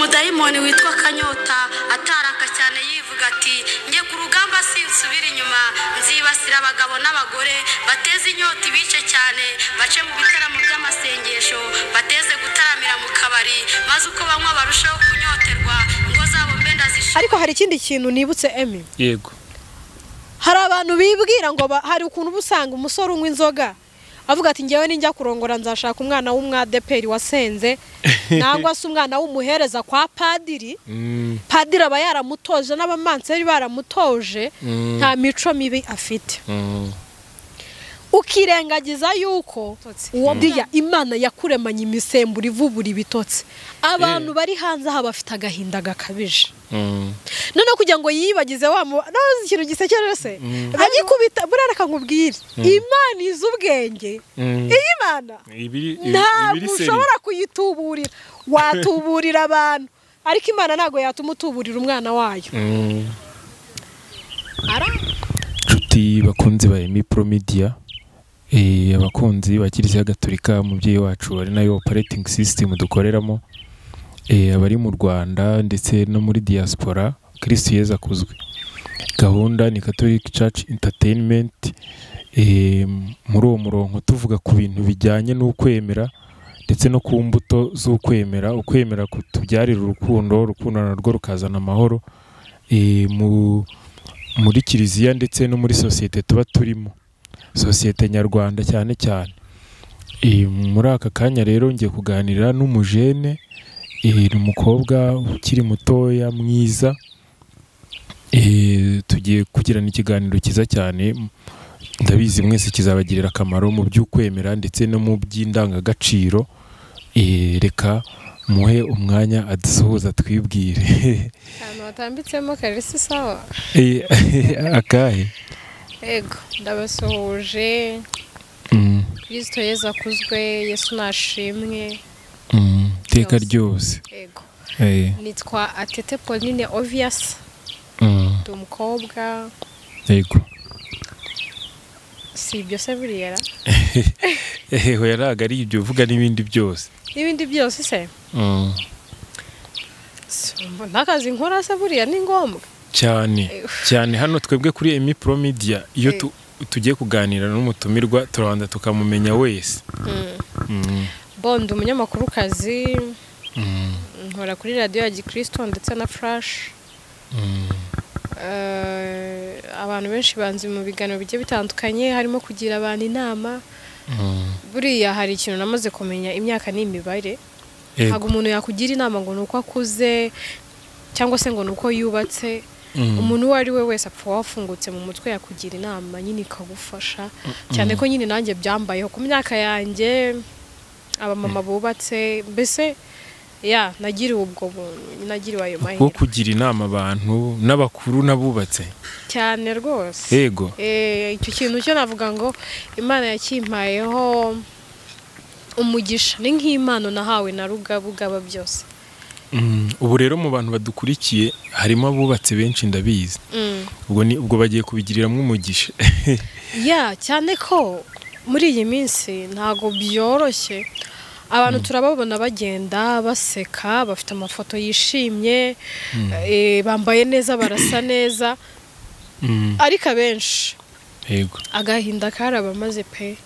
umudayimoni witwa Kanyota ataraka cyane yivuga ati nge ku rugamba sinsubira inyuma, nzibasira abagabo n'abagore bateze inyota ibice cyane, bace mu bitaramo by'amasengesho, bateze gutaramira mu kabari, maze uko banywa barushaho kunyoterwa, ngo zabo mbenda zisha. Ariko hari ikindi kintu nibutse Emi. Yego. Hari abantu bibwira ngo hari ukuntu busanga umusore unywa inzoga avuga ati ngewe ninjya kurongora nzashaka umwana w'umwadeperi wasenze nangwa se umwana w'umuhereza kwa padiri. Padiri aba yaramutoje n'abamanseri baramutoje, nta mico mibi afite. Ukirengagiza yuko uwo ndiya Imana yakuremanye imisemburo ivubura ibitotsi. Abantu bari hanze aha bafite agahinda gakabije. None kugira ngo yibagize wa nazi ikintu gisekere se agikubita burareka nkubwire Imana izubwenge. Imana ibiri ushobora kuyituburira, watuburira abantu ariko Imana nago yatumutuburira umwana wayo. Nshuti bakunzi ba Emi Pro Media, abakunzi ba Kiliziya Gatolika umubyeyi wacu ari nayo operating system dukoreramo, abari mu Rwanda ndetse no muri diaspora, Kristo Yezu akuzwe. Gahunda ni Catholic Church Entertainment, muri uwo murongo tuvuga ku bintu bijyanye n'ukwemera ndetse no ku mbuto z'ukwemera, ukwemera kutubyarira urukundo, urukundo narwo rukazana amahoro muri Kiliziya ndetse no muri societe tuba turimo, societe nyarwanda cyane cyane. Muri aka kanya rero ngiye kuganira n'umujene, umukobwa ukiri mutoya mwiza, tugiye kugirana ikiganiro kiza cyane, ndabizi mwese kizabagirira akamaro mu by'ukwemera ndetse no mu by'indangagaciro. Reka muhe umwanya adusuhuza twibwire. Hano watambitsemo Karisi sawa. Akahe? Ego, ndabasuhuje. Kristo Yezu akuzwe, Yesu nashimwe. Teka ryose. Ego. Nitwa Atete Pauline Obvious. Umukobwa. Yego. Si ibyo se buriya? Eho yaraga ari ibyo uvuga n'ibindi byose. N'ibindi byose se? Nakazi nkora se buriya ni ngombwa. Cyane hano twebwe kuri Emi Pro Media iyo tugiye kuganira n'umutumirwa turabanda tukamumenya wese. Bondo umunyamakuru kazi, nkora kuri radio ya Gikristo ndetse na Flash. Abantu benshi banzi mu biganiro bigiye bitandukanye, harimo kugira abantu inama. Buriya hari ikintu namaze kumenya, imyaka n'imibare. Ntabwo umuntu yakugira inama ngo nuko akuze cyangwa se ngo nuko yubatse. Umuntu uwo ari we wese apfa wafungutse mu mutwe yakugira inama nyine ikagufasha, cyane ko nyine nanjye byambayeho ku myaka yanjye, abamama bubatse, mbese nagiriwe ubwo buntu, nagiriwe ayo mahirwe. Kuko kugira inama abantu n'abakuru nabubatse cyane rwose. Yego. Icyo kintu cyo navuga ngo Imana yakimpayeho umugisha, ni nk'impano nahawe na rugabugaba byose. Ubu rero mu bantu badukurikiye harimo abubatse benshi ndabizi. Ubwo bagiye kubigiriramo umugisha. Cyane ko muri iyi minsi ntago byoroshye. Abantu turababona bagenda baseka, bafite amafoto yishimye, bambaye neza, barasa neza. Ariko abenshi agahinda karabamaze pe.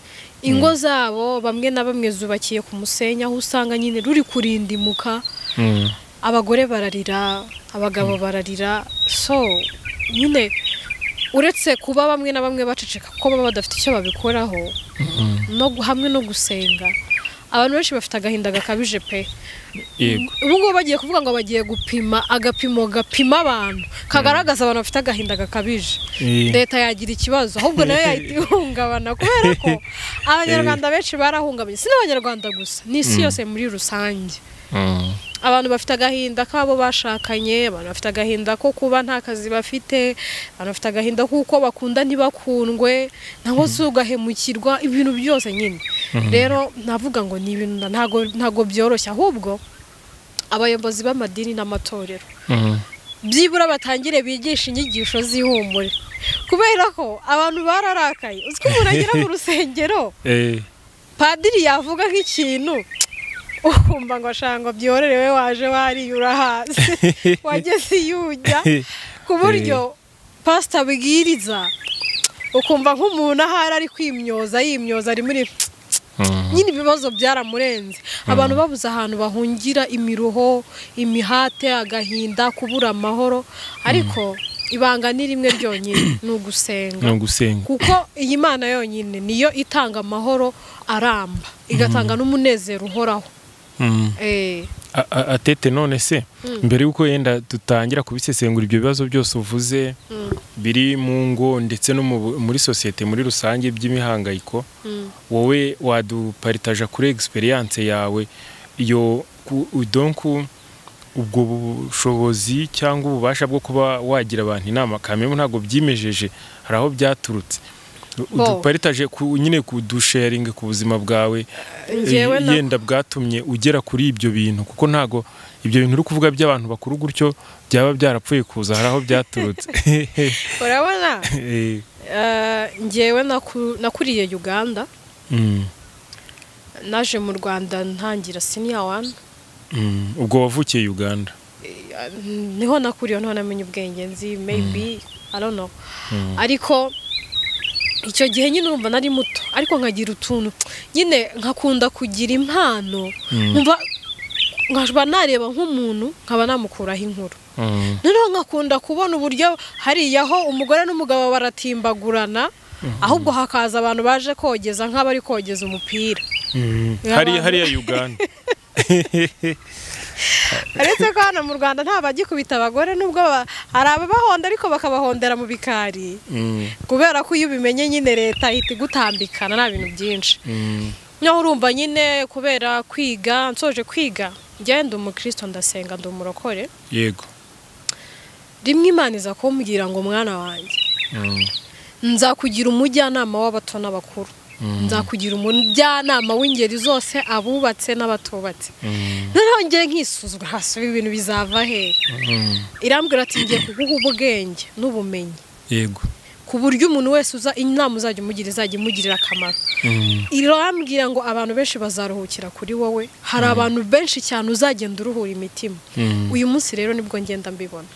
Ingo zabo bamwe na bamwe zubakiye ku musenyi, aho usanga nyine ruri kurindimuka. Abagore bararira, abagabo bararira. So nyine uretse kuba bamwe na bamwe baceceka ko baba badafite icyo babikoraho, no hamwe no gusenga, abantu benshi bafite agahinda gakabije pe. Ubu ngubu bagiye kuvuga ngo bagiye gupima agapimo gapima abantu kagaragaza abantu bafite agahinda gakabije. Leta yagira ikibazo, ahubwo nayo yahungabana kubera ko abanyarwanda benshi barahungabanye. Si n'abanyarwanda gusa, n'isi yose muri rusange. Abantu bafite agahinda kabo bashakanye, abantu bafite agahinda ko kuba nta kazi bafite, abantu bafite agahinda kuko bakunda ntibakundwe, naho se ugahemukirwa, ibintu byose nyine. Rero navuga ngo ni ibintu ntago byoroshye, ahubwo abayobozi b'amadini n'amatorero byibura batangire bigisha inyigisho z'ihumure, kubera ko abantu bararakaye. Uziko umuntu agera mu rusengero padiri yavuga nk'ikintu ukumva ngo shango byorerewe waje wariyura hasi wageze iyujya ku buryo pastor abwiriza ukumva nk'umuntu ahari ari kwimyoza yimyoza ari muri nyine ibibazo byaramurenze abantu babuze ahantu bahungira imiruho imihate agahinda kubura amahoro ariko ibanga ni rimwe ryonyine ni ugusenga kuko iyi Mana yonyine niyo itanga amahoro aramba igatanga n'umunezero uhoraho atete none se mbere yuko yenda dutangira kubisesengura ibyo bibazo byose uvuze biri mu ngo ndetse no muri societe muri rusange by'imihangayiko wowe waduparitaja kuri experience yawe iyo donc ubwo bushobozi cyangwa ububasha bwo kuba wagira abantu inama kameme ntago byimejeje hari aho byaturutse uduparitaje nyine kudusharinga ku buzima bwawe yenda bwatumye ugera kuri ibyo bintu kuko ntago ibyo bintu uri kuvuga by'abantu bakuru gutyo byaba byarapfuye kuza hari aho byaturutse urabona njyewe nakuriye Uganda naje mu Rwanda ntangira senior 1 ubwo wavukiye Uganda niho nakuriye none namenye ubwenge nzi maybe I don't know ariko icyo gihe nyine urumva nari muto ariko nkagira utuntu nyine nkakunda kugira impano umva nkashba nareba nk'umuntu nkaba namukuraho inkuru noneho nkakunda kubona uburyo hariyaho umugore n'umugabo baratimbagurana ahubwo hakaza abantu baje kogeza nk'abari kogeza umupira hariya Uganda aretse ko hano mu Rwanda nta bagikubita abagore nubwo hari ababahonda ariko bakabahondera mu bikari kubera ko iyo ubimenye nyine leta ihita igutambikana nta bintu byinshi nyo urumva nyine kubera kwiga nsoje kwiga ngenda umukristo ndasenga ndumurokore yego rimwe Imana iza kumbwira ngo mwana wanjye nzakugira umujyanama w'abato n'abakuru nzakugira umujyanama w'ingeri zose abubatse n'abatubatse noneho ngiye nkisuzwa hasi ibintu bizava he irambwira ati ngiye kuguha ubwenge n'ubumenyi yego ku buryo umuntu wese uza inama uzajya umugira izajya imugirira akamaro irambwira ngo abantu benshi bazaruhukira kuri wowe hari abantu benshi cyane uzagenda uruhura imitima uyu munsi rero nibwo ngenda mbibona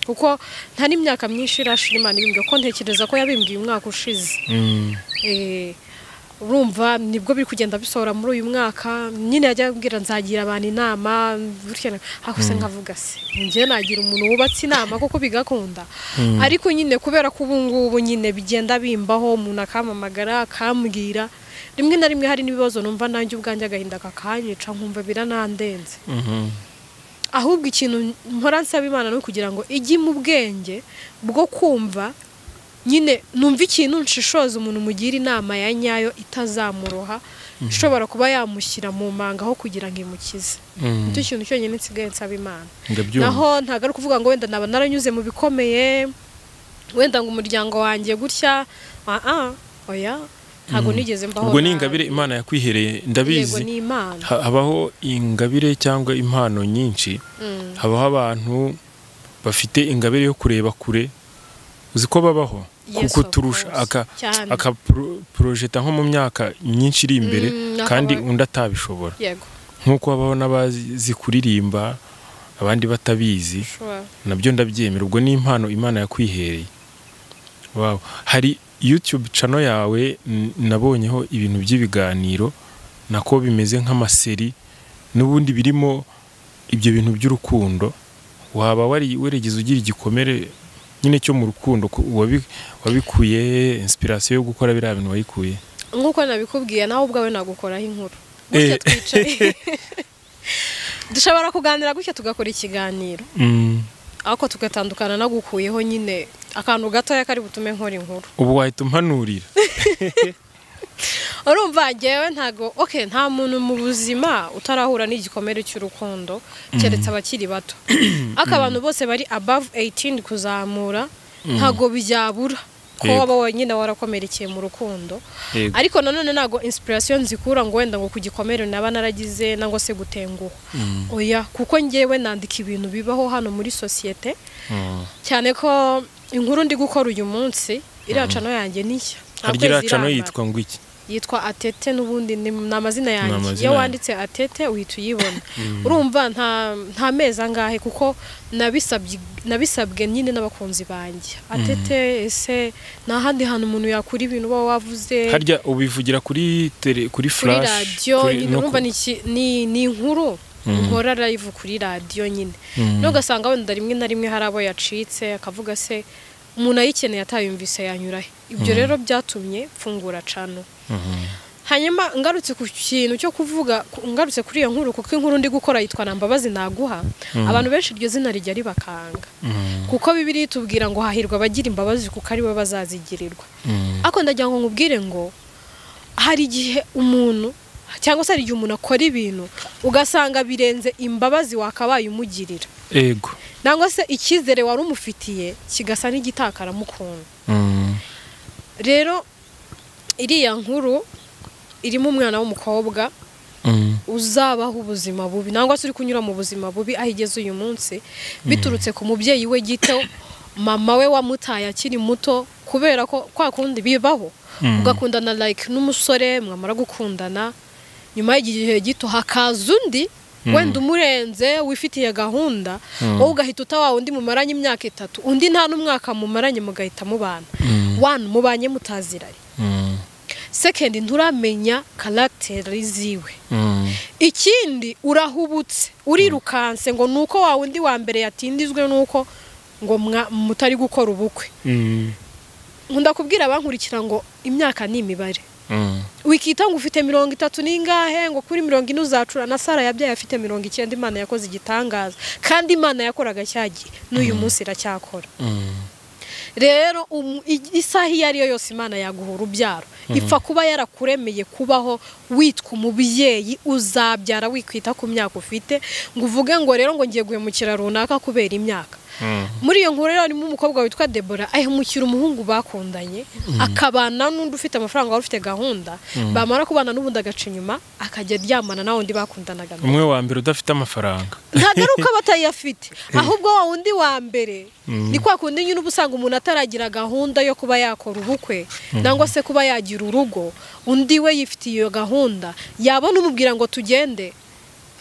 kuko nta n'imyaka myinshi irashira Imana ibimbwiye ko ntekereza ko yabimbwiye umwaka ushize urumva nibwo biri kugenda bisohora muri uyu mwaka nyine yajya abwira nzagira abantu inama burya hakuse nkavuga se ngiye nagira umuntu wubatse inama kuko bigakunda ariko nyine kubera ko ubu ngubu nyine bigenda bimbaho umuntu akamamagara akambwira rimwe na rimwe hari n'ibibazo numva nanjye ubwanjye agahinda kakanyica nkumva biranandenze ahubwo ikintu mpora nsaba Imana no kugira ngo igi mu bwenge bwo kumva nyine numva ikintu nshishoza umuntu mugira inama ya nyayo itazamuroha ishobora kuba yamushyira mu manga aho kugira ngo imukize nicyo kintu cyonyine nsigaye nsaba Imana naho ntago ari kuvuga ngo wenda naba naranyuze mu bikomeye wenda ngo umuryango wanjye gutya oya ntago nigeze mbaho ubwo ni ingabire Imana yakwihereye ndabizi habaho ingabire cyangwa impano nyinshi habaho abantu bafite ingabire yo kureba kure uzi ko babaho kuko turusha aka project nko mu myaka myinshi iri imbere kandi undi atabishobora nkuko babaho n'abazi kuririmba abandi batabizi nabyo ndabyemera ubwo ni impano Imana yakwihereye wow hari YouTube channel yawe nabonyeho ibintu by'ibiganiro nako bimeze nk'amaseri n'ubundi birimo ibyo bintu by'urukundo waba weregeze ugira igikomere nyine cyo mu rukundo wabikuye inspiration yo gukora biriya bintu wayikuye nkuko nabikubwiye nawe ubwawe nagukoraho inkuru gutya twicaye dushobora kuganira gutya tugakora ikiganiro ako tugatandukana nagukuyeho nyine akantu gatoya kari butume nkora inkuru ubu wahita umpanurira urumva ngewe ntago nta muntu mu buzima utarahura n'igikomere cy'urukundo keretse abakiri bato akabantu bose bari above 18 kuzamura ntago byabura ko waba wenyine warakomerekeye mu rukundo ariko nanone ntago inspiration zikura ngo wenda ngo kugikomere naba naragize nango se gutenguha oya kuko ngewe nandika ibintu bibaho hano muri societe cyane ko inkuru ndi gukora uyu munsi iraca no yanjye nishya hargira cano yitwa ngwiki yitwa Atete n'ubundi ni amazina yanjye amazina iyo yanjye. wanditse Atete uhita uyibona urumva nta mezi angahe kuko nabisabwe nyine n'abakunzi banjye Atete ese nta handi hantu umuntu yakura ibintu uba wavuze harya ubivugira kuri kuri flash radio nyine urumva ni inkuru nkora live kuri radio nyine no gasanga wenda rimwe na rimwe hari abo yacitse akavuga se umuntu ayikeneye atayumvise yanyurahe ibyo rero byatumye mfungura cano hanyuma ngarutse ku kintu cyo kuvuga ngarutse kuri iyo nkuru kuko inkuru ndi gukora yitwa Nambabazi naguha abantu benshi iryo zina rijya ribakanga kuko Bibiliya itubwira ngo hahirwa abagira imbabazi kuko ari bo bazazigirirwa ako ndagira ngo nkubwire ngo hari igihe umuntu cyangwa se hari igihe umuntu akora ibintu ugasanga birenze imbabazi wakabaye umugirira ego nangwa se icyizere wari umufitiye kigasa n'igitakara mukunda rero iriya nkuru irimo umwana w'umukobwa uzabaho ubuzima bubi nangwa se uri kunyura mu buzima bubi ahigeze uyu munsi biturutse ku mubyeyi we gito mama we wamutaye akiri muto kubera ko kwa kundi bibaho ugakundana like n'umusore mwamara gukundana nyuma y'igihe gito hakaza undi wenda umurenze wifitiye gahunda wowe ugahita utawa undi mumaranye imyaka 3 undi nta n'umwaka mumaranye mugahita mubana one mubanye mutaziranye second nturamenya character ziwe ikindi urahubutse urirukanse ngo nuko wa undi wa mbere yatindizwe nuko ngo mutari gukora ubukwe nkunda kubwira abankurikira ngo imyaka ni imibare wikita ngo ufite 30 ningahe ngo kuri 40 uzacura na Sara yabyaye afite 90 Imana yakoze igitangaza kandi Imana yakoraga cyagi n'uyu munsi iracyakora rero isaha iyo ariyo yose Imana yaguha urubyaro ipfa kuba yarakuremeye kubaho witwa umubyeyi uzabyara wikwita ku myaka ufite ngo uvuge ngo rero ngo ngiye guhemukira runaka kubera imyaka muri iyo nkuru rero harimo umukobwa witwa Deborah ahemukira umuhungu bakundanye akabana n'undi ufite amafaranga wari ufite gahunda bamara kubana n'ubundi agaca inyuma akajya ryamana na wundi bakundanaga umwe wa mbere udafite amafaranga ntagaruka batayafite ahubwo wa wundi wa mbere ni kwa kundi nyine ubusanga umuntu ataragira gahunda yo kuba yakora ubukwe nangwa se kuba yagira urugo undi we yifitiye iyo gahunda yabona umubwira ngo tugende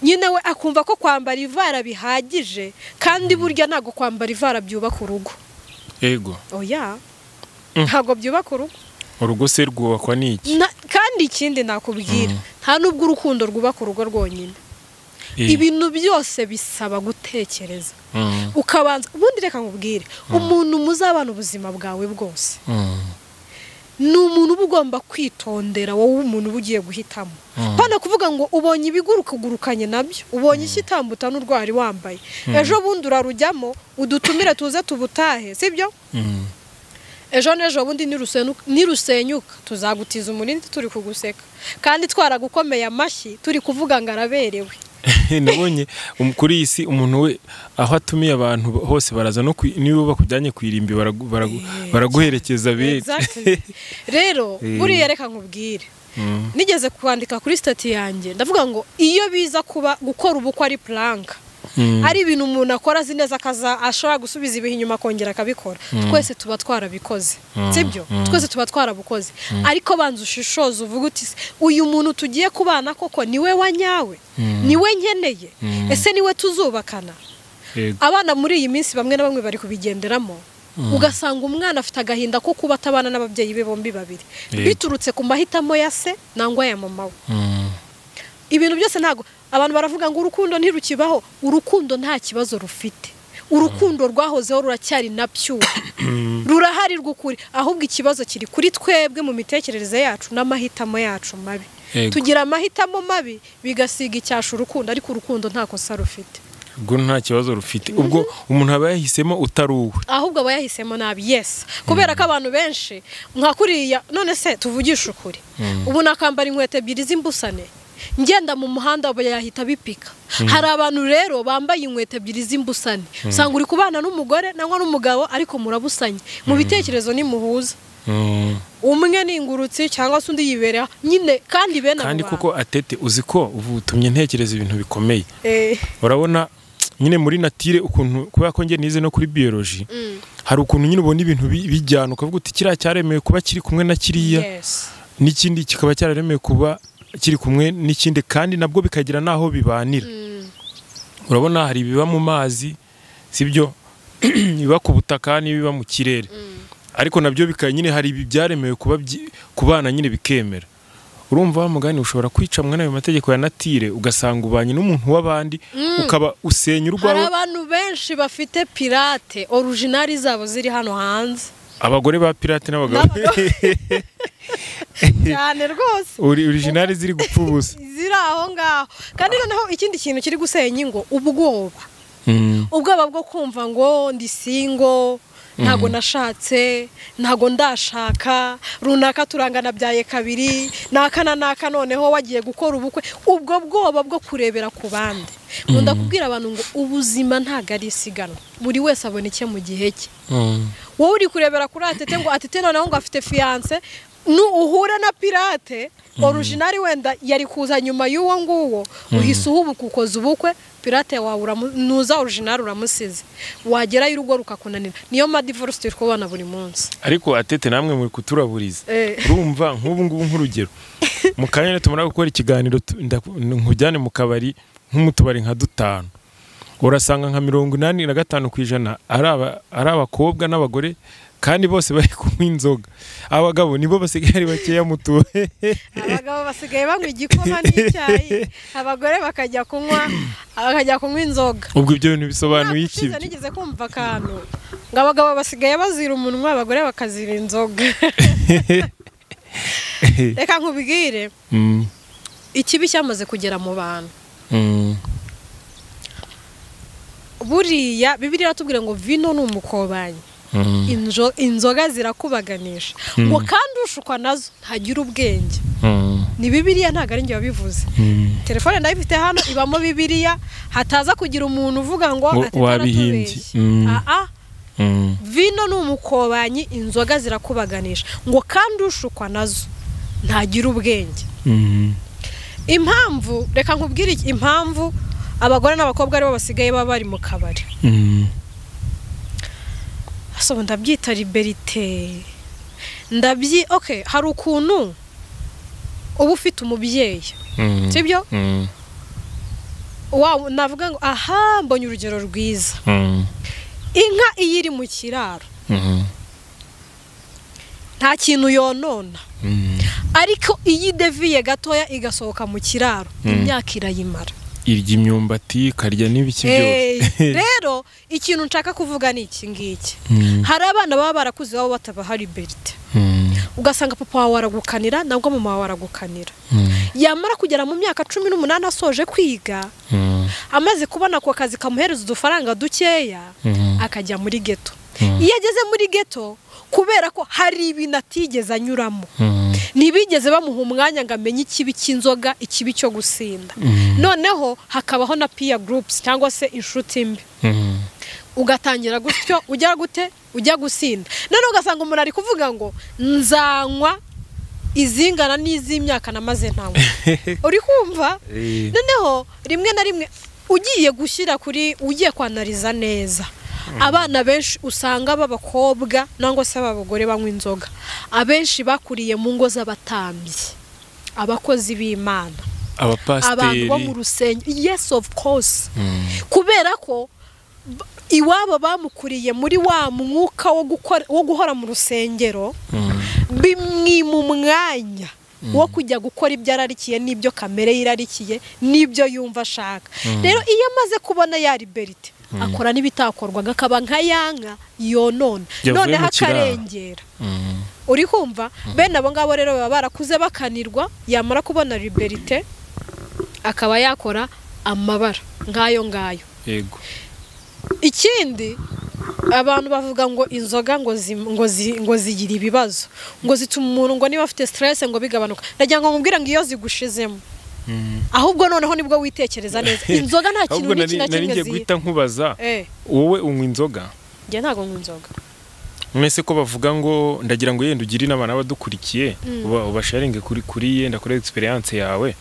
nyine we akumva ko kwambara ivara bihagije kandi burya ntago kwambara ivara byubaka urugo ego oya ntago byubaka urugo se rwubakwa n'iki kandi ikindi nakubwira nta nubwo urukundo rwubaka urugo rwonyine ibintu byose bisaba gutekereza ukabanza ubundi reka nkubwire umuntu muzabana ubuzima bwawe bwose ni umuntu uba ugomba kwitondera wowe umuntu uba ugiye guhitamo pana kuvuga ngo ubonye ibigurukagurukanye nabyo ubonye ikitambuta n'urwari wambaye ejo bundi urarujyamo udutumire tuze tubutahe sibyo ejo n'ejo bundi nirusenyuka tuzagutiza umurinzi turi kuguseka kandi twaragukomeye amashyi turi kuvuga ngo araberewe nabonye kuri iyi si umuntu we aho atumiye abantu hose baraza no niba bakujyanye kwirimbi baraguherekeza rero buriya reka nkubwire nigeze kwandika kuri stati yanjye ndavuga ngo iyo biza kuba gukora ubukwe ari plank ari ibintu umuntu akora azi neza akaza ashobora gusubiza ibihe inyuma akongera akabikora twese tuba twarabikoze sibyo twese tuba twarabukoze ariko banza ushishoza uvuga uti uyu muntu tugiye kubana koko niwe wanyawe niwe nkeneye ese niwe tuzubakana abana muri iyi minsi bamwe na bamwe bari kubigenderamo ugasanga umwana afite agahinda ko kuba atabana n'ababyeyi be bombi babiri biturutse ku mahitamo ya se nangwa ya mama we ibintu byose ntago abantu baravuga ngo urukundo ntirukibaho urukundo nta kibazo rufite urukundo rwahozeho ruracyari napyo rurahari rw'ukuri ahubwo ikibazo kiri kuri twebwe mu mitekerereze yacu n'amahitamo yacu mabi tugira amahitamo mabi bigasiga icyasha urukundo ariko urukundo nta kosa rufite ubwo nta kibazo rufite ubwo umuntu aba yahisemo utaruwe ahubwo aba yahisemo nabi yes kubera ko abantu benshi nka kuriya none se tuvugisha ukuri ubu nakambara inkweto ebyiri z'imbusane ngenda mu muhanda bayahita bipika hari abantu rero bambaye inkweto ebyiri z'imbusane usanga uri kubana n'umugore nangwa n'umugabo ariko murabusanye mu bitekerezo ni muhuza umwe ningurutse cyangwa se undi yibereye nyine kandi bene kandi kuko Atete uzi ko uvutumye ntekereza ibintu bikomeye urabona nyine muri natire ukuntu kuba ko nge nize no kuri biology hari ukuntu nyine ubona ibintu bijyana ukavuga uti kiriya cyaremewe kuba kiri kumwe na kiriya n'ikindi kikaba cyararemewe kuba kiri kumwe n'ikindi kandi nabwo bikagira naho bibanira. Urabona hari ibiba mu mazi sibyo biba ku butaka n'ibiba mu kirere, ariko nabyo nyine hari ibi byaremewe kuba kubana nyine bikemera. Urumva mugani ushobora kwicamwa n'ayo mategeko ya natire ugasanga ubanye n'umuntu w'abandi ukaba usenya urwawe. Hari abantu benshi bafite pirate originali zabo ziri hano hanze, abagore ba pirate n'abagabo cyane rwose originali ziri gupfa ubusa ziri aho ngaho. Kandi noneho ikindi kintu kiri gusenya ingo, ubwoba bwo kumva ngo ndi single, ntago nashatse, ntago ndashaka, runaka turangana byaye kabiri, naka noneho wagiye gukora ubukwe. Ubwo bwoba bwo kurebera ku bandi. Nkunda kubwira abantu ngo ubuzima ntago ari isiganwa, buri wese abona icye mu gihe cye. Wowe uri kurebera kuri Atete ngo Atete noneho ngo afite fiance, uhure na pirate originali wenda yari kuza nyuma y'uwo nguwo, uhise uhubuka ukoze ubukwe, pirate wawe nuza originali uramusize, wagera y'urugo rukakunanira. Niyo ma divorce turi kubona buri munsi. Ariko Atete namwe muri kuturaburiza. Urumva nk'ubu ngubu nk'urugero mu kanya tumara gukora ikiganiro nkujyane mu kabari nk'umutubari nka 5, urasanga nka 85% ari abakobwa n'abagore kandi bose bari kunywa inzoga. Abagabo nibo basigaye ari bakeya mutuwe. Abagabo basigaye banywa igikoma n'icyayi, abagore bakajya kunywa inzoga. Ubwo ibyo bintu bisobanuye iki? Nigeze kumva akantu ngo abagabo basigaye bazira umunwa, abagore bakazira inzoga. Reka nkubwire ikibi cyamaze kugera mu bantu. Buriya Bibiliya iratubwira ngo vino ni umukobanyi, inzoga zirakubaganisha, ngo kandi ushukwa nazo ntagira ubwenge. Ni Bibiliya ntago ari njye wabivuze. Telefone ndayifite hano ibamo Bibiliya, hataza kugira umuntu uvuga ngo wabihimbye. Vino ni umukobanyi, inzoga zirakubaganisha, ngo kandi ushukwa nazo ntagira ubwenge. Impamvu, reka nkubwire impamvu abagore n'abakobwa aribo basigaye baba bari mu kabari. So ndabyita liberté. Okay, hari ukuntu uba ufite umubyeyi, sibyo? Wow, navuga ngo aha mbonye urugero rwiza. Inka iyo iri mu kiraro nta kintu yonona, ariko iyo ideviye gatoya igasohoka mu kiraro imyaka irayimara. Irya imyumbati karya n'ibiki byose. Rero ikintu nshaka kuvuga ni iki ngiki. Hari abana baba barakuze babo batabaha liberté. Ugasanga papa wawe aragukanira nabwo mama wawe aragukanira. Yamara kugera mu myaka 18 asoje kwiga, amaze kubona ko akazi kamuhereza udufaranga dukeya, akajya muri ghetto. Iyo ageze muri ghetto, kubera ko hari ibintu atigeze anyuramo, ntibigeze bamuha umwanya ngo amenye ikibi cy'inzoga, ikibi cyo gusinda. Noneho hakabaho na peer groups cyangwa se inshuti mbi. Ugatangira gutyo ujya gusinda. Noneho ugasanga umuntu ari kuvuga ngo nzanywa izingana n'iz'imyaka namaze ntawe. Uri kumva? Noneho rimwe na rimwe ugiye kwanariza neza, abana benshi usanga b'abakobwa nangwa se abagore banywa inzoga, abenshi bakuriye mu ngo z'abatambyi, abakozi b'Imana, abantu bo mu rusengero. Yes, of course. Kubera ko iwabo bamukuriye muri wa mwuka wo guhora mu rusengero, bimwima umwanya wo kujya gukora ibyo ararikiye n'ibyo kamere irarikiye n'ibyo yumva ashaka. Rero iyo amaze kubona ya liberté, akora n'ibitakorwaga, akaba nka yanka yonona, none akarengera. Uri kumva? Bene abo ngabo rero baba barakuze bakanirwa, yamara kubona liberté akaba yakora amabara ngayo. Yego. Ikindi abantu bavuga ngo inzoga ngo zigira ibibazo, ngo zituma umuntu ngo niba afite stress ngo bigabanuka. Ndagira ngo nkubwira ngo iyo zigushizemo, ahubwo noneho nibwo witekereza neza. Inzoga nta kintu n'ikina kimwe ngiye guhita nkubaza, wowe unywa inzoga? Njye ntago nywa inzoga. Mwese ko bavuga ngo ndagira ngo yenda ugire inama n'abadukurikiye, ubasharinge kuri yenda kuri experience yawe.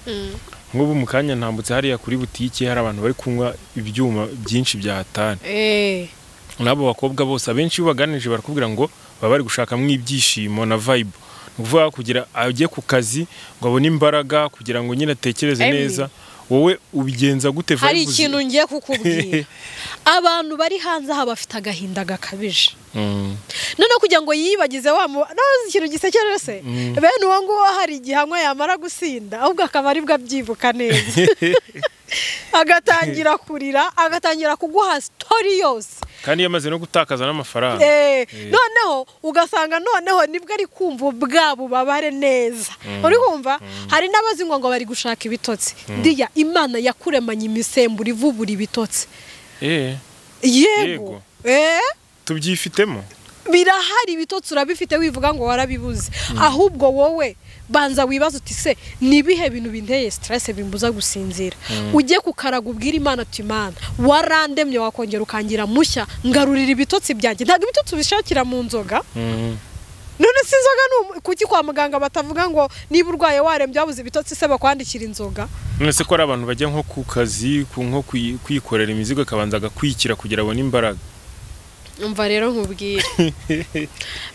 Nk'ubu mu kanya ntambutse hariya kuri butike, hari abantu bari kunywa ibyuma byinshi bya hatani. Nabo bakobwa bose abenshi baganije barakubwira ngo baba bari gushaka mu ibyishimo na vibe. uvuga kugira ajye ku kazi ngo abone imbaraga kugira ngo nyine atekereze neza wowe ubigenza gute hari ikintu ngiye kukubwira abantu bari hanze aha bafite agahinda gakabije none kugira ngo yibagize nazi ikintu gisekeje se bene uwo nguwo hari igihamwe yamara gusinda ahubwo akaba ari bwo abyibuka neza agatangira kurira agatangira kuguha story yose kandi yamaze no gutakaza n'amafaranga noneho ugasanga noneho nibwo ari kumva ubwabo babare neza uri kumva hari n'abazi ngo bari gushaka ibitotsi ndiya Imana yakuremanye imisemburo ivubura ibitotsi yego tubyifitemo birahari ibitotsi urabifite wivuga ngo warabibuze ahubwo wowe banza wibaza uti se nibihe bintu binteye stress bimbuza gusinzira ujye kukaraga ubwira Imana ati Imana warandemye wakongera ukangira mushya ngarurira ibitotsi byanjye ntago ibitotsi bishakira mu nzoga none sinzoga kuki kwa muganga batavuga ngo niba urwaye warembye wabuze ibitotsi se bakwandikira inzoga none se ko ari abantu bajya nko ku kazi nko kwikorera imizigo akabanza agakwikira kugira abone imbaraga umva rero nkubwira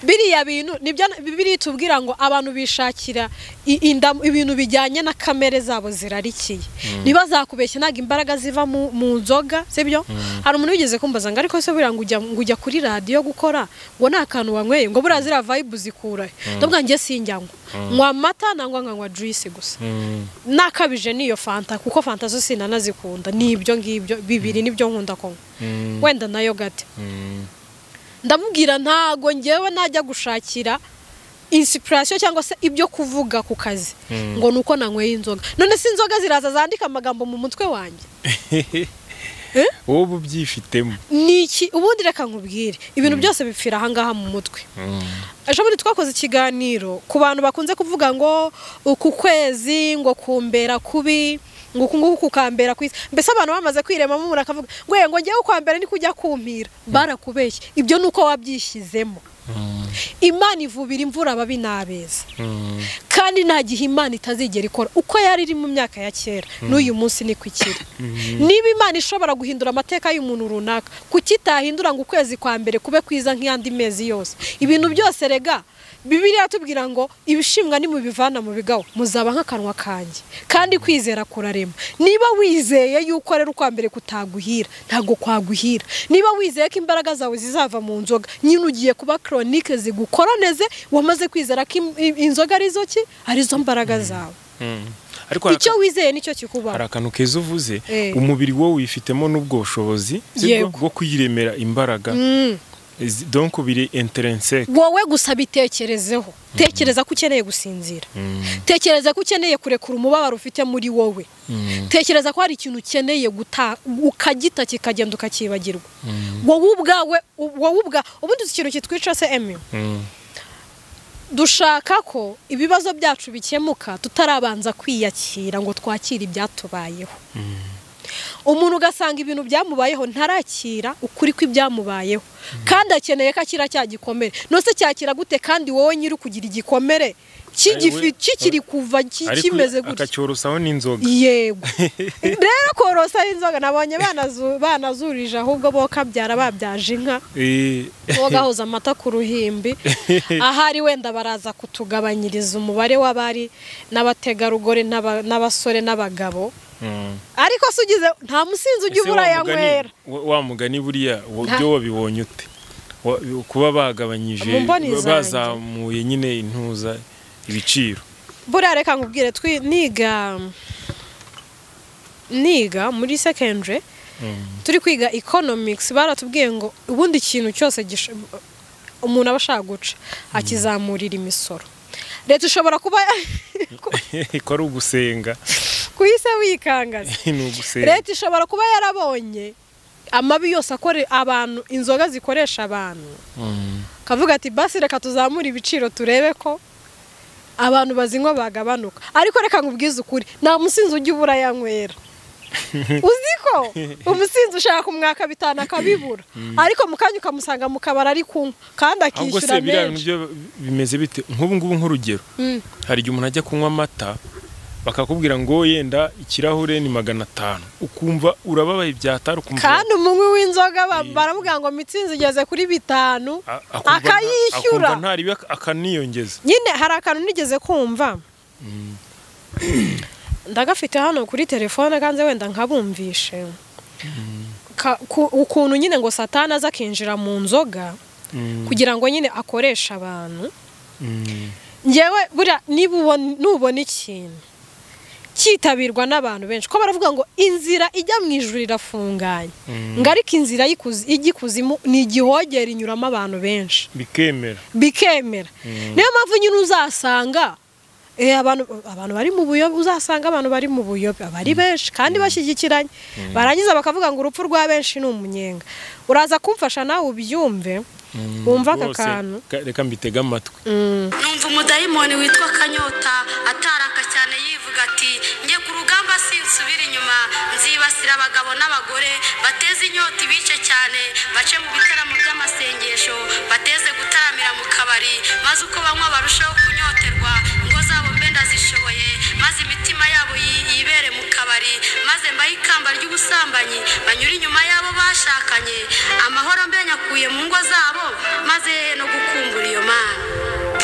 biriya bintu nibyo bibiri tubwira ngo abantu bishakira ibintu bijyanye na kamere zabo zirarikiye niba zakubeshya naga imbaraga ziva mu nzoga sibyo hari umuntu wigeze kumbaza ngo ariko se buriya ngo ujya kuri radio gukora ngo nta kantu wanyweye ngo buriya zira vibe zikura ndabwo ngiye sinjyango nywa amata nangwa nkanywa juice gusa nakabije niyo fanta kuko fanta zo sinanazikunda nibyo ngibyo bibiri nibyo nkunda ko wenda nayo gate ndamubwira ntago ngewe najya gushakira inspiration cyangwa se ibyo kuvuga ku kazi ngo nuko nanyweye inzoga none si inzoga ziraza zandika amagambo mu mutwe wanjye wowe ubyifitemo niki ubundi reka nkubwire ibintu byose bipfira ahangaha mu mutwe ejo muri twakoze ikiganiro ku bantu bakunze kuvuga ngo ku kwezi ngo kumbera kubi ngo kukambera kwisi mbese abantu bamaze kwirema mu akavuga ngo ngiye ukwambera ni kujya kumpira barakubeshye ibyo nuko wabyishyizemo Imana ivubira imvura ababi n'abeza kandi nta gihe Imana itazigera ikora uko yari iri mu myaka ya kera n'uyu munsi ni kwikira niba Imana ishobora guhindura amateka y'umuntu runaka kukitahindura ngo ukwezi kwa mbere kube kwiza nk'andi mezi yose ibintu byose rega Bibiliya tubwira ngo ibishimwa ni mu bivana mu bigaho muzaba nk'akanwa kanjye kandi kwizera kurarema niba wizeye yuko rero kwa mbere kutaguhira ntago kwaguhira niba wizeye ko imbaraga zawe zizava mu nzoga nyine ugiye kuba chronique zigukoroneze wamaze kwizera ko inzoga arizo mbaraga zawe ariko icyo wizeye nicyo kikubaho hari akantu keza uvuze umubiri wowe wifitemo n'ubwoshobozi bwo kwiremera imbaraga donc biri intrinsèque wowe gusa bitekerezeho tekereza ko ukeneye gusinzira tekereza ko ukeneye kurekura umubabaro ufite muri wowe tekereza ko hari ikintu ukeneye ukagita kikagenda ukakibagirwa wowe ubwawe ubundi ikintu kitwica se emyo dushaka ko ibibazo byacu bikemuka tutarabanza kwiyakira ngo twakire ibyatubayeho umuntu ugasanga ibintu byamubayeho ntarakira ukuri kw'ibyamubayeho kandi akeneye ko akira cyagikomere nose cyakira gute kandi wowe nyiri kugira igikomere kikiri kuva kimeze gutya akacyorosaho n'inzoga yego rero korosa inzoga nabonye banazurije ahubwo bo kabyara babyaje inka bogahoza amata ku ruhimbi ahari wenda baraza kutugabanyiriza umubare w'abari n'abategarugori n'abasore n'abagabo ariko sugize nta musinzi ujya ubura yanywera wa mugani buriya byo wabibonye ute kuba bagabanyije bazamuye nyine intuza ibiciro buriya reka nkubwire niga muri secondary turi kwiga economics baratubwiye ngo ubundi ikintu cyose umuntu aba ashaka guca akizamurira imisoro leta ushobora kuba ko ari ugusenga kuhise wikangaza leta ishobora kuba yarabonye amabi yose akore abantu inzoga zikoresha abantu kavuga ati basi reka tuzamura ibiciro turebe ko abantu bazinywa bagabanuka ariko reka nkubwize ukuri nta musinzi ujya ubura yanywera uziko umusinzi ushaka kumwaka bitana akabibura ariko mukanya ukamusanga mu kabara ari kunywa kandi akishyura menshi bimeze bite nk'ubu ngubu nk'urugero hari igihe umuntu ajya kunywa amata bakakubwira ngo yenda ikirahure ni 500 ukumva urababaye byatara ukumva kandi umunywi w'inzoga baravuga ngo mitsinzi igeze kuri 5 akayishyura akumva ntari akaniyongeza nyine hari akantu nigeze kumva ndagafite hano kuri telefone kanze wenda nkabumvishe ukuntu nyine ngo satani aza akinjira mu nzoga kugira ngo nyine akoresha abantu ngewe buriya nubona ikintu cyitabirwa n'abantu benshi ko baravuga ngo inzira ijya mu ijuru irafunganye ngo ariko inzira y'ikuzimu ni igihogera inyuramo abantu benshi bikemera niyo mpamvu nyine uzasanga abantu bari mu buyobe uzasanga abantu bari mu buyobe abari benshi kandi bashyigikiranye barangiza bakavuga ngo urupfu rwa benshi ni umunyenga uraza kumfasha nawe ubyumve wumva aka kantu reka mbitega amatwi numva umudayimoni witwa Kanyota ataraka cyane yivuga ati nge ku rugamba sinsubira inyuma nzibasira abagabo n'abagore bateze inyota ibice cyane bace mu bitaramo by'amasengesho bateze gutaramira mu kabari maze uko banywa barushaho kunyoterwa ngo zabo mbenda zishoboye maze imitima yabo yibere mu kabari maze mbahe ikamba ry'ubusambanyi banyura inyuma yabo bashakanye amahoro mbenya akuye mu ngo zabo maze no gukumbura iyo mana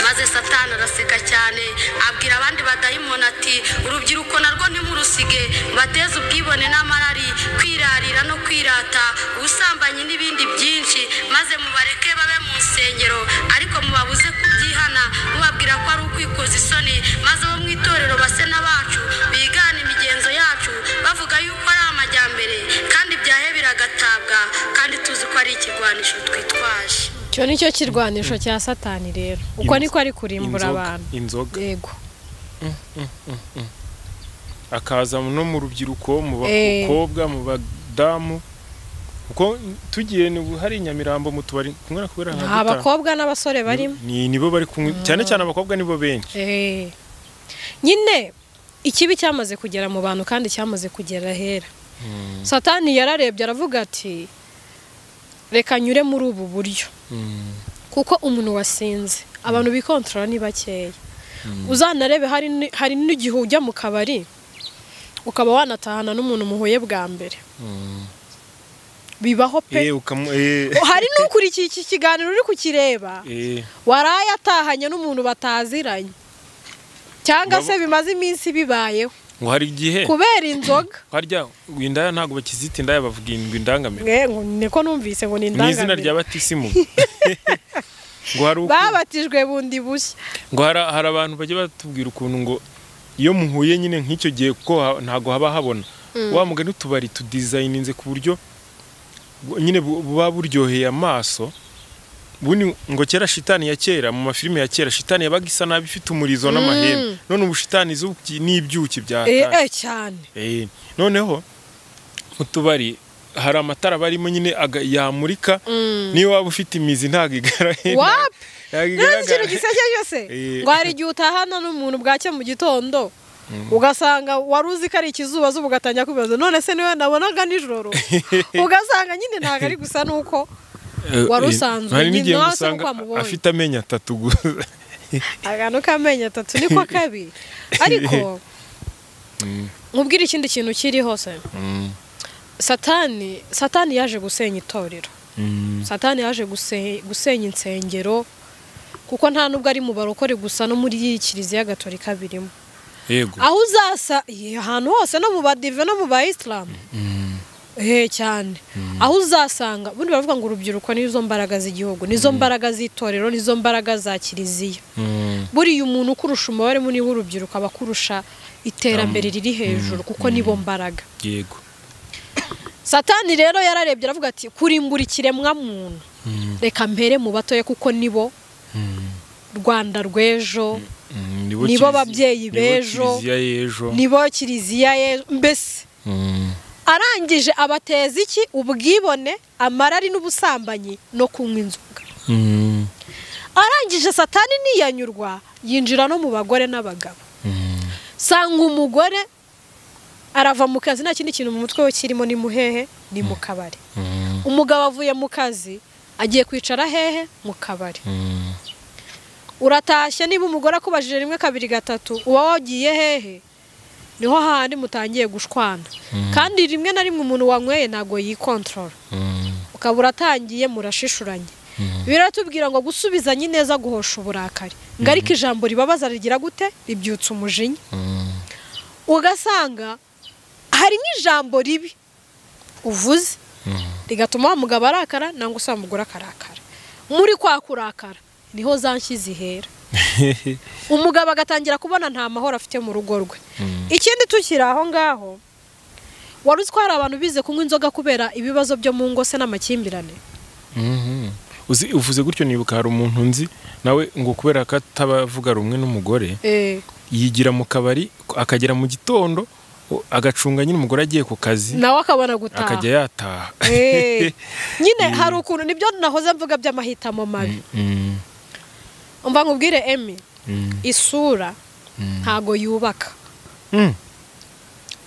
maze satani araseka cyane abwira abandi badayimoni ati urubyiruko narwo ntimurusige bateze ubwibone n'amarari kwirarira no kwirata ubusambanyi n'ibindi byinshi maze mubareke babe mu nsengero ariko mubabuze kubyihana mubabwira ko ari ukwikoza isoni maze bo mu itorero base n'abacu bigana imigenzo yacu bavuga yuko ari amajyambere kandi byahe biragatabwa kandi tuzi ko ari ikigwanisho twitwaje cyo nicyo kirwanisho cya satani rero uko niko ari kurimbura abantu inzoga yego akaza no mu rubyiruko mu bakobwa mu badamu uko tugiye hari Nyamirambo mu tubari kumwe kubera nka abakobwa n'abasore barimo nibo bari cyane cyane abakobwa nibo benshi nyine ikibi cyamaze kugera mu bantu kandi cyamaze kugera hera satani yararebye aravuga ati reka nyure muri ubu buryo kuko umuntu wasinze abantu bikontrola ni bakeya uzanarebe hari n'igihe ujya mu kabari ukaba wanatahana n'umuntu muhuye bwa mbere bibaho pe hari n'ukurikiye iki kiganiro uri kukireba waraye atahanye n'umuntu bataziranye cyangwa se bimaze iminsi bibayeho ngo hari igihe kubera inzoga harya windaya ntago bakizita indaya bavuga indwi ndangamira niko numvise ngo ni indangamira n'izina rya batisimu ngo hari babatijwe bundi bushya ngo hari abantu baje batubwira ukuntu ngo iyo muhuye nyine nk'icyo gihe ko ntago haba habona wa mugani utubari tu designinze ku buryo nyine buba buryoheye amaso buni ngo kera shitani ya kera mu mafilime ya kera shitani yabaga isa nabi ifite umurizo n'amahembe none ubu shitani n'ibyuki byatanye cyane noneho mutubari hari amatara barimo nyine yamurika niyo waba ufite imizi ntago igaragara n'ikintu giseke cyose ngo hari igihe utahana n'umuntu bwacye mu gitondo ugasanga wari uzi ko ari ikizuba zuba ugatangira kwibaza none se niwe nabonaga nijoro ugasanga nyine ntago ari gusa nuko wari usanzwe nyine wase uko wamubonye afite amenyo 3 gusa agantu k'amenyo 3 niko kabi ariko nkubwira ikindi kintu kiri hose satani yaje gusenya itorero satani yaje gusenya insengero kuko nta nubwo ari mu barokore gusa no muri kiliziya gatolika birimo yego aho uzasa ahantu hose no mu badive no mu bayisilamu cyane aho uzasanga bundi baravuga ngo urubyiruko nizo mbaraga z'igihugu nizo mbaraga z'itorero nizo mbaraga za kiliziya buriya umuntu ukurusha umubare munini w'urubyiruko aba akurusha iterambere riri hejuru kuko nibo mbaraga yego satani rero yararebye aravuga ati kurimbura ikiremwa muntu reka mpere mu batoye kuko nibo Rwanda rw'ejo nibo babyeyi b'ejo nibo kiliziya y'ejo mbese arangije abateza iki ubwibone amarari n'ubusambanyi no kunywa inzoga arangije satani niyanyurwa yinjira no mu bagore n'abagabo sanga umugore arava mu kazi nta kindi kintu mu mutwe we kirimo ni muhehe ni mu kabari umugabo avuye mu kazi agiye kwicara hehe mu kabari uratashye niba umugore akubajije rimwe kabiri gatatu uba wagiye hehe niho handi mutangiye gushwana kandi rimwe na rimwe umuntu wanyweye ntago yikontrola ukaba uratangiye murashishuranye biratubwira ngo gusubizanya neza guhosha uburakari ngo ariko ijambo ribabaza rigira gute ribyutsa umujinya ugasanga hari nk'ijambo ribi uvuze rigatuma wa mugabo arakara nangwa se wa mugore akarakara muri kwa kurakara niho zanshyi zihera umugabo agatangira kubona nta mahoro afite mu rugo rwe ikindi tukiri aho ngaho wari uzi ko hari abantu bize kunywa inzoga kubera ibibazo byo mu ngo se n'amakimbirane uvuze gutyo nibuka hari umuntu nzi nawe ngo kubera ko atabavuga rumwe n'umugore yigira mu kabari akagera mu gitondo agacunga nyine umugore agiye ku kazi nawe akabona gutaha akajya yataha nyine hari ukuntu nibyo nahoze mvuga by'amahitamo mabi umva nkubwire Emi isura ntago yubaka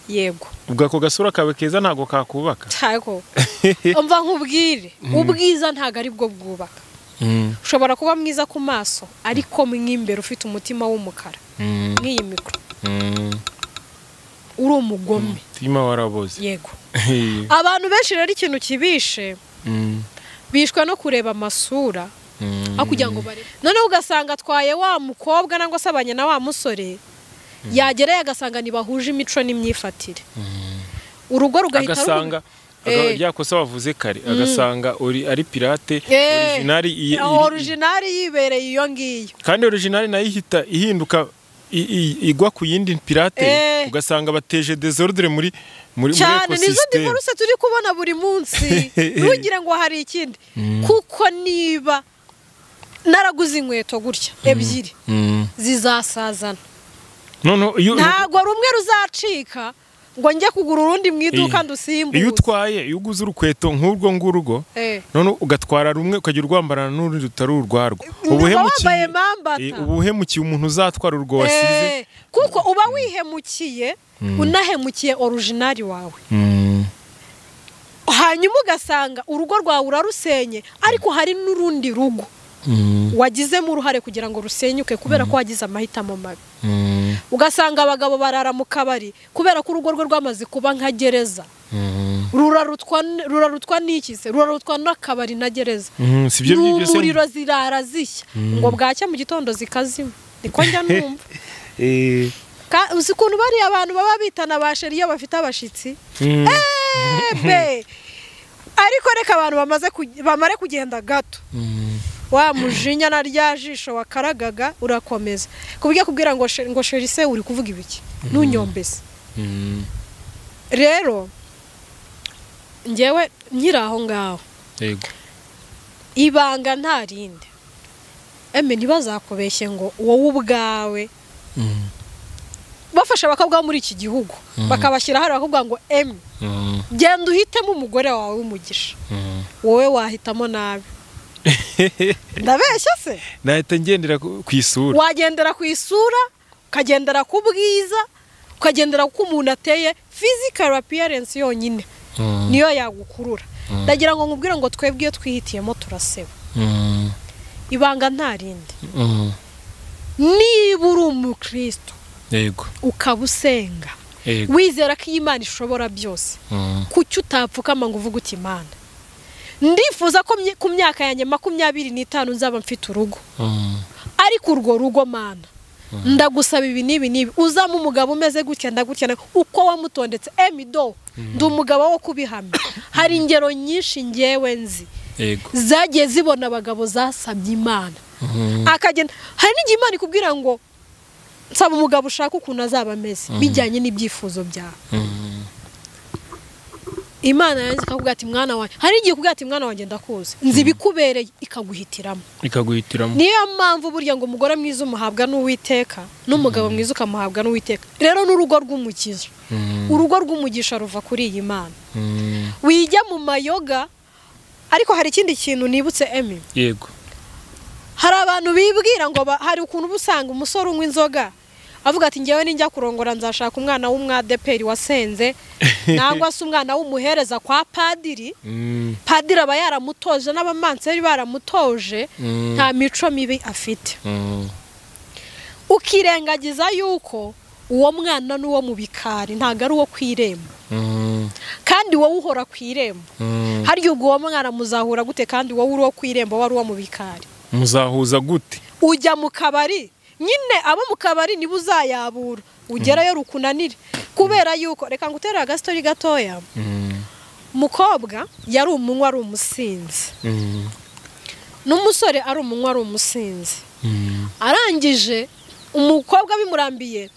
yego ubwo ako gasura kawe keza ntago kakubaka cyako umva nkubwire ubwiza ntago ari bwo bwubaka ushobora kuba mwiza ku maso ariko mwimbere ufite umutima w'umukara nk'iyi mikoro uri umugome tima waraboze yego abantu benshi rero ikintu kibishe bishwa no kureba amasura akugira ngo bare none ugasanga atwaye wa mukobwa nangwa se abanye na wa musore yagereye agasanga nibahuje imico n'imyifatire urugo rugahita agasanga yakosa wavuze kare agasanga ari pirate original yibereye iyo ngiyo kandi original nayo ihita ihinduka igwa ku yindi pirate ugasanga bateje desordre muri cyane nizo divorce turi kubona buri munsi ntugire ngo hari ikindi kuko niba naraguze inkweto gutya ebyiri zizasazana ntago rumwe ruzacika ngo njye kugura urundi mu iduka ndusimbuze iyo utwaye iyo uguze urukweto nk'urwo ngurwo none ugatwara rumwe ukajya urwambarana n'urundi rutari urwarwo ubuhemukiye umuntu uzatwara urwo wasize kuko uba wihemukiye unahemukiye original wawe hanyuma ugasanga urugo rwawe urarusenye ariko hari n'urundi rugo wagizemo uruhare kugira ngo rusenyuke kubera ko wagize amahitamo mabi ugasanga abagabo barara mu kabari kubera ko urugo rwe rwamaze kuba nka gereza rurarutwa n'ikise rurarutwa n'akabari na gereza n'umuriro zirara zishya ngo bwacya mu gitondo zikazima niko njya numva uzi ukuntu bariya abantu baba bitana ba sheri iyo bafite abashitsi ariko reka abantu bamare kugenda gato wa mujinya na rya jisho wakaragaga urakomeza kubwiye kubwira ngo sheri se uri kuvuga ibiki ntunyombese rero njyewe nkiri aho ngaho yego ibanga nta rindi ntibazakubeshye ngo wowe ubwawe bafasha abakobwa muri iki gihugu bakabashyira hari bakubwira ngo genda uhitemo umugore wawe w'umugisha wowe wahitamo nabi ndabeshya se nahita ngendera ku isura wagendera ku isura ukagendera ku bwiza ukagendera ku umuntu ateye physical appearance yonyine niyo yagukurura ndagira ngo nkubwire ngo twebwe iyo twihitiyemo turaseba ibanga nta rindi niba uri umukristo yego ukaba usenga wizera ko Imana ishobora byose kuki utapfukama ngo uvuge uti Imana ndifuza ko ku myaka yanjye 25 nzaba mfite urugo ariko urwo rugo Mana ndagusaba ibi nibi uzama umugabo umeze gutya ndagutya uko wamutondetse emido ndi umugabo wo kubihamya hari ingero nyinshi ngewe nzi zagiye zibona abagabo zasabye Imana akagenda hari n'igihe Imana ikubwira ngo nsaba umugabo ushaka ukuntu azaba ameze bijyanye n'ibyifuzo byawe Imana yanze ikakubwira ati mwana wanjye hari igihe kubwira ati mwana wanjye ndakuze nzi bikubereye ikaguhitiramo niyo mpamvu burya ngo umugore mwiza umuhabwa n'Uwiteka n'umugabo mwiza ukamuhabwa n'Uwiteka rero n'urugo rw'umugisha urugo rw'umugisha ruva kuri iyi Mana wijya mu mayoga ariko hari ikindi kintu nibutse yego hari abantu bibwira ngo hari ukuntu busanga umusore unywa inzoga avuga ati ngewe ninjya kurongora nzashaka umwana w'umwadeperi wasenze nangwa se umwana w'umuhereza kwa padiri padiri aba yaramutoje n'abamanseri baramutoje nta mico mibi afite ukirengagiza yuko uwo mwana n'uwo mu bikari ntago ari uwo kwirembo kandi wowe uhora kwirembo harya ubwo uwo mwana muzahura gute kandi wowe uri uwo kwirembo wari uwo mu bikari muzahuza gute ujya mu kabari nyine abo mu kabari niba uzayabura ugerayo rukunanire kubera yuko reka ngutere agastori gatoya umukobwa yari umunywa ari umusinzi n'umusore ari umunywa ari umusinzi arangije umukobwa bimurambiye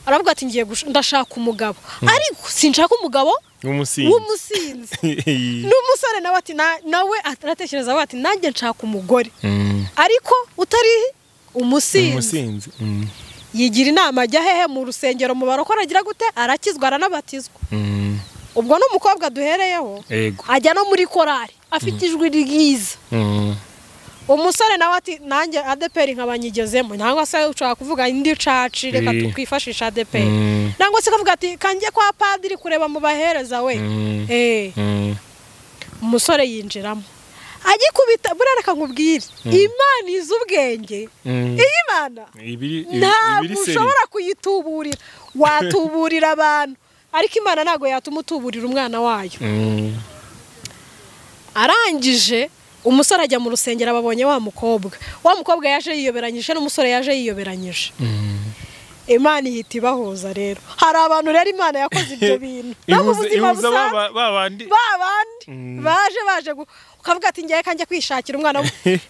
aravuga ati ngiye ndashaka umugabo ariko sinshaka umugabo w'umusinzi n'umusore nawe ati nawe aratekereza ati nanjye nshaka umugore ariko utari umusinzi yigira inama ajya hehe mu rusengero mu barokora agira gute arakizwa aranabatizwa ubwo n'umukobwa duhereyeho ajya no muri korari afite ijwi ryiza umusore nawe ati nanjye ADPR nkabanyigezemo nangwa se ushaka kuvuga indi caci reka tukwifashisha ADPR nangwa se kavuga ati kanjye kwa padiri kureba mu bahereza we umusore yinjiramo agikubita burareka nkubwire Imana izi ubwenge iyi Imana ntabwo ushobora kuyituburira watuburira abantu ariko Imana ntago yatuma utuburira umwana wayo arangije umusore ajya mu rusengero ababonye wa mukobwa yaje yiyoberanyije n'umusore yaje yiyoberanyije Imana ihita ibahuza rero hari abantu rero Imana yakoze ibyo bintu ihuza babandi baje ukavuga ati ngiye kanjye kwishakira umwana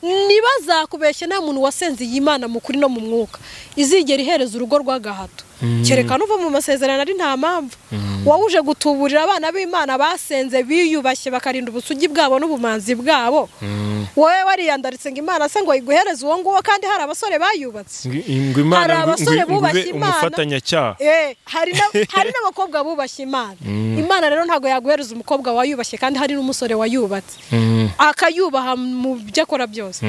nibazakubeshye nta muntu wasenze Imana mu kuri no mu mwuka izigera ihereza urugo rw'agahato kerekana uva mu masezerano ari nta mpamvu wawuje gutuburira abana b'Imana basenze biyubashye bakarinda ubusugi bwabo n'ubumanzi bwabo wowe wariyandaritse ngo Imana se ngo iguhereze uwo nguwo kandi hari abasore bayubatse ngo Imana ngube umufatanyacyaha hari n'abakobwa bubashye Imana rero ntago yaguhereza umukobwa wayubashye kandi hari n'umusore wayubatse akayubaha mu byo akora byose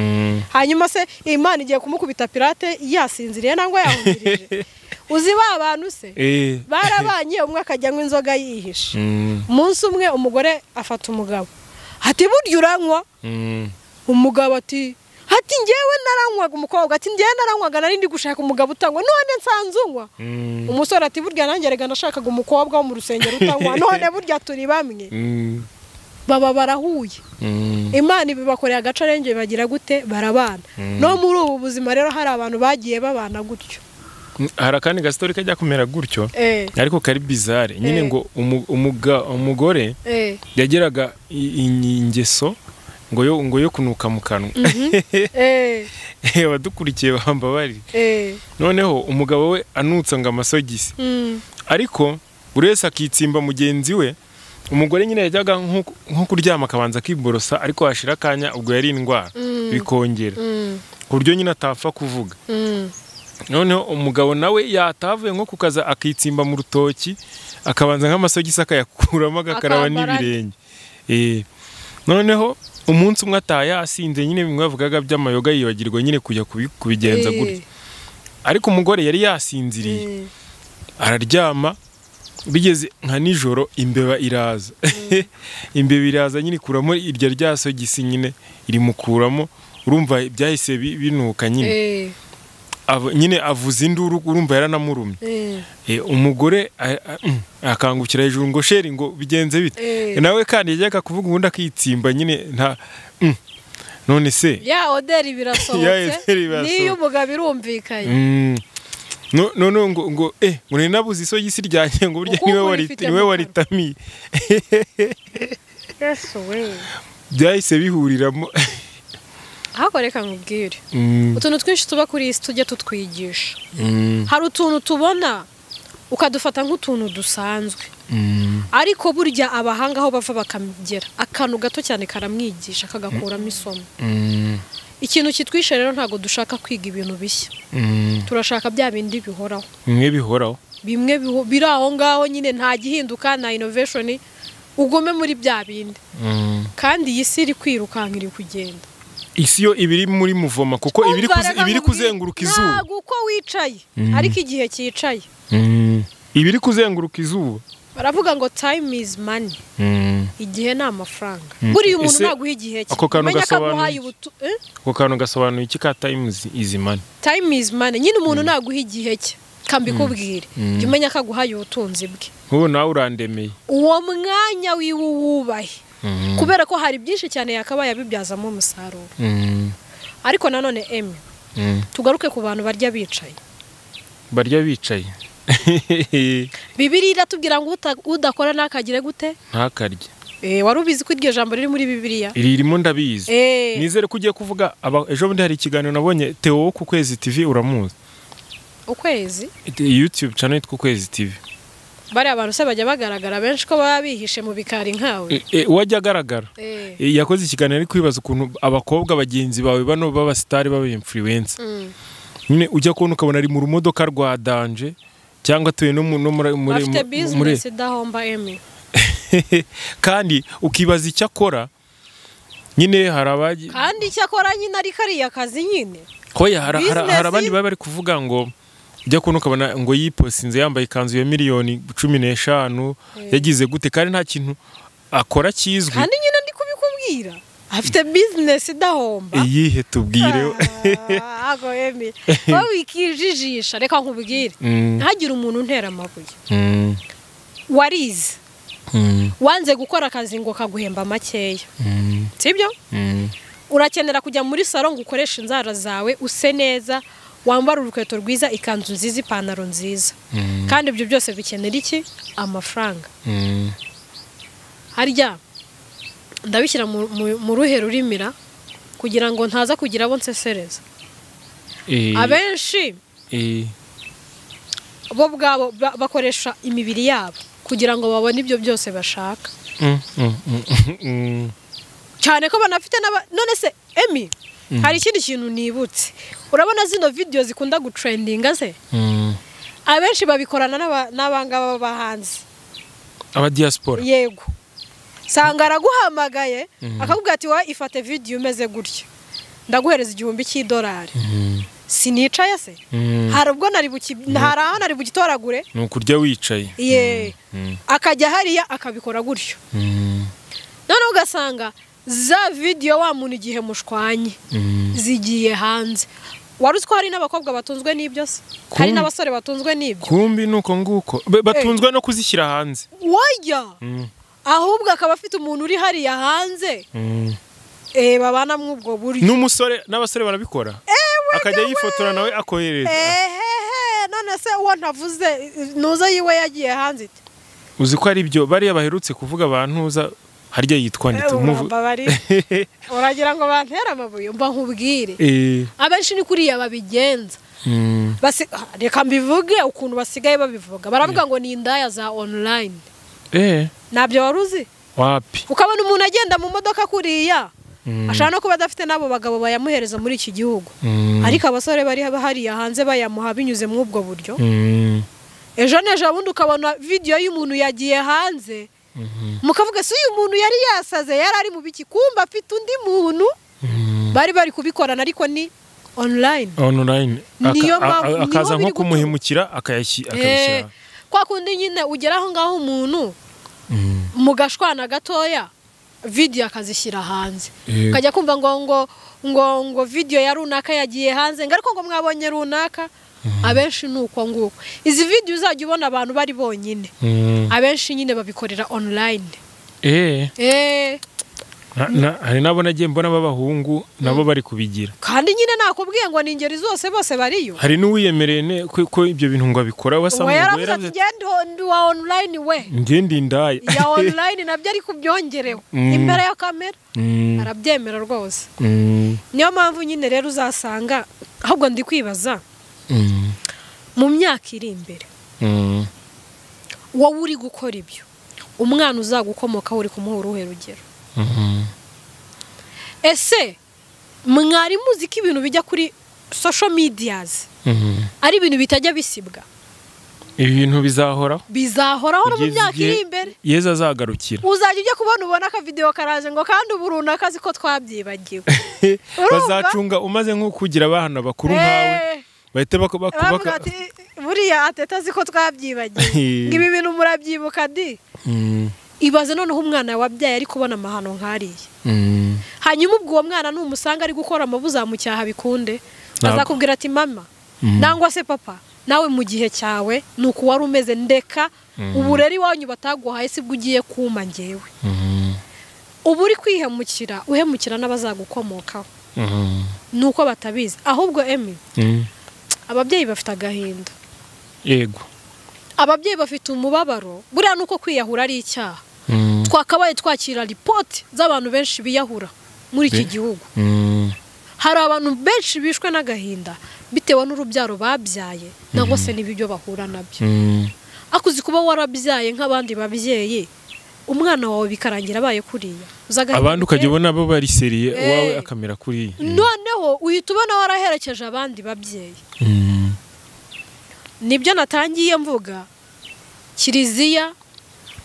hanyuma se Imana igiye kumukubita pirate yasinziriye nangwa yahumirije uzi ba bantu se barabanye umwe akajyanywa inzoga yihishe umunsi umwe umugore afata umugabo ati burya uranywa umugabo ati ngewe naranywaga umukobwa ati ngewe naranywaga nari ndi gushaka umugabo utanywa none nsanzunwa umusore ati burya nanjye rega nashakaga umukobwa wo mu rusengero utanywa none burya turi bamwe baba barahuye Imana ibibakoreye agacarenge bagira gute barabana no muri ubu buzima rero hari abantu bagiye babana gutyo hari akandi gastori kajya kumera gutyo ariko kari bizarre nyine ngo umugore yageraga ingeso ngo yo kunuka mu kanwa abadukurikiye bamba bari noneho umugabo we anutsa ngo amasogisi ariko buri wese akitsimba mugenzi we umugore nyine yajyaga nko kuryama akabanza akiborosa ariko hashira akanya ubwo yari indwara bikongera ku buryo nyine atapfa kuvuga noneho umugabo nawe yatavuye nko kukaza akitsimba mu rutoki akabanza nk'amasogisi akayakuramo agakaraba n'ibirenge noneho umunsi umwe ataye asinze nyine bimwe bavugaga by'amayoga yibagirwa nyine kujya kubigenza gutya ariko umugore yari yasinziriye araryama bigeze nka nijoro imbeba iraza imbeba iraza nyine kuramo irya ryasogisi nyine irimukuramo urumva byahise binuka nyine nyine avuza induru urumva yaranamurumye umugore akangukira hejuru ngo sheri ngo bigenze bite nawe kandi yajyaga kuvuga ubundi akitsimba nyine nta none se ya oderi birasohotse niyo umugabo irumvikanye none ngo ngo nabuze isogisi ryanjye ngo burya niwe waritamiye yesu we byahise bihuriramo ahako reka nkubwire utuntu twinshi tuba kuri isi tujye tutwigisha hari utuntu tubona ukadufata nk'utuntu dusanzwe ariko burya abahanga aho bava bakamugera akantu gato cyane karamwigisha kagakuramo isomo ikintu kitwishe rero ntago dushaka kwiga ibintu bishya turashaka bya bindi bihoraho bimwe biri aho ngaho nyine nta gihinduka na innovation ugome muri bya bindi kandi iyi si iri kwirukanka iri kugenda isi yo ibiri muri muvoma kuko ibiri kuzenguruka izuba ntago uko wicaye ariko igihe cyicaye ibiri kuzenguruka izuba baravuga ngo time is money igihe ni amafaranga buriya umuntu naguha igihe cye ako kantu gasobanuye iki ka time is money nyine umuntu naguha igihe cye kambikubwire jya umenya ko aguhaye ubutunzi bwe ubu nawe urandemeye uwo mwanya wiwe wubahe kubera ko hari byinshi cyane yakabaye abibyazamo umusaruro ariko nanone tugaruke ku bantu barya bicaye Bibiliya iratubwira ngo udakora ntakagire gute ntakarye wari ubizi ko iryo jambo riri muri Bibiliya ririmo ndabizi nizere ko ugiye kuvuga ejo bundi hari ikiganiro nabonye Theo wo ku Kwezi TV uramuzi Ukwezi YouTube channel yitwa Ukwezi TV bari abantu se bajya bagaragara benshi ko baba bihishe mu bikari nkawe wajya agaragara yakoze ikiganiro ari kwibaza ukuntu abakobwa bagenzi bawe bano baba star baba influencer nyine ujya kubona ukabona ari mu rumodoka rwa danje cyangwa tuye no muri afite business idahomba kandi ukibaza icyo akora nyine harabaji kandi icyo akora nyine ari kariya kazi nyine hoya harabandi baba bari kuvuga ngo ujya kubona ukabona ngo yiposinze yambaye ikanzu ya miliyoni 15 yagize gute kandi nta kintu akora kizwi kandi nyine ndi kubikubwira afite business idahomba iyihe tubwire ago wowe wikijijisha reka nkubwire ntagire umuntu ntera amabuye warize wanze gukora akazi ngo kaguhemba makeya sibyo urakenera kujya muri salon ngo ukoreshe inzara zawe use neza wambara urukweto rwiza ikanzu nziza ipantaro nziza kandi ibyo byose bikenera iki amafaranga harya ndabishyira mu ruhe rurimira kugira ngo ntaza kugira abo nsesereza abenshi bo bwabo bakoresha imibiri yabo kugira ngo babone ibyo byose bashaka cyane ko banafite none se hari ikindi kintu nibutse urabona zino video zikunda gutrendinga se abenshi babikorana n'abangaba bahanze aba diaspora yego sanga araguhamagaye akakubwira ati wa ifate video umeze gutya ndaguhereza $1,000 sinicaye se hari ubwo nari bugitoragure nukurya wicaye akajya hariya akabikora gutyo none ugasanga za video wa muntu igihe mushwanye zigiye hanze waruzi ko hari n'abakobwa batunzwe n'ibyo se hari n'abasore batunzwe n'ibyo kumbi nuko nguko batunzwe no kuzishyira hanze wajya ahubwo akaba afite umuntu uri hariya hanze babana mw'ubwo buryo n'umusore n'abasore barabikora akajya yifotora nawe akohereza none se uwo ntavuze nuza yiwe yagiye hanze ite uzi ko ari byo bariya baherutse kuvuga abantuza harya yitwa ndetse uragira ngo bantera amabuye mba nkubwire abenshi ni kuriya babigenza reka mbivuge ukuntu basigaye babivuga baravuga ngo ni indaya za online nabyo waruzi wapi ukabona umuntu agenda mu modoka kuriya ashaka no kuba adafite n'abo bagabo bayamuhereza muri iki gihugu ariko abasore bari hariya hanze bayamuha binyuze muri ubwo buryo ejo bundi ukabona video y'umuntu yagiye hanze mukavuga se uyu muntu yari yasaze yari ari mu biki kumba afite undi muntu bari kubikorana ariko ni online akaza nko kumuhemukira akayashyira kwa kundi nyine ugeraho ngaho umuntu mugashwana gatoya video akazishyira hanze ukajya kumva ngo video ya runaka yagiye hanze ariko ngo mwabonye runaka abenshi nuko nguko izi video uzajya ubona abantu bari bonyine abenshi nyine babikorera online hari nabo nagiye mbona b'abahungu nabo bari kubigira kandi nyine nakubwiye ngo ni ingeri zose bose bariyo hari n'uwiyemereye ko ibyo bintu ngo abikora wasanga ngende wa online we ngende indaya ya online nabyo ari kubyongerewe imbere ya kamera arabyemera rwose niyo mpamvu nyine rero uzasanga ahubwo ndi kwibaza mu myaka iri imbere wowe uri gukora ibyo umwana uzagukomoka uri kumuha uruhe rugero ese mwari muzi ko ibintu bijya kuri social medias ari ibintu bitajya bisibwa ibintu bizahoraho no mu myaka iri imbere Yezu azagarukira uzajya ujya kubona aka video karaje ngo kandi ubu runaka azi ko twabyibagiwe bazacunga umaze nko kugira abana bakuru nkawe bahita bakubaka buriya ateta azi ko twabyibagiwe ngo ibi bintu murabyibuka di ibaze noneho umwana wabyaye ari kubona amahano nkariye hanyuma ubwo uwo mwana numusanga ari gukora amabuza mu cyaha bikunde azakubwira ati mama nangwa se papa nawe mu gihe cyawe nuko wari umeze ndeka uburere iwanyu bataguhaye sibwo ugiye kuma ngewe ubu uri kwihemukira uhemukira n'abazagukomokaho nuko batabizi ahubwo Emi ababyeyi bafite agahinda yego ababyeyi bafite umubabaro buriya nuko kwiyahura ari icyaha twakabaye twakira ripoti z'abantu benshi biyahura muri iki gihugu hari abantu benshi bishwe n'agahinda bitewe n'urubyaro babyaye nangwa se n'ibyo bahura nabyo akuzi kuba warabyaye nk'abandi babyeyi umwana wawe bikarangira abaye kuriya abandi ukajya ubona bo bari seriye wawe akamera kuriya noneho uhita ubona waraherekeje abandi babyeyi nibyo natangiye mvuga kiliziya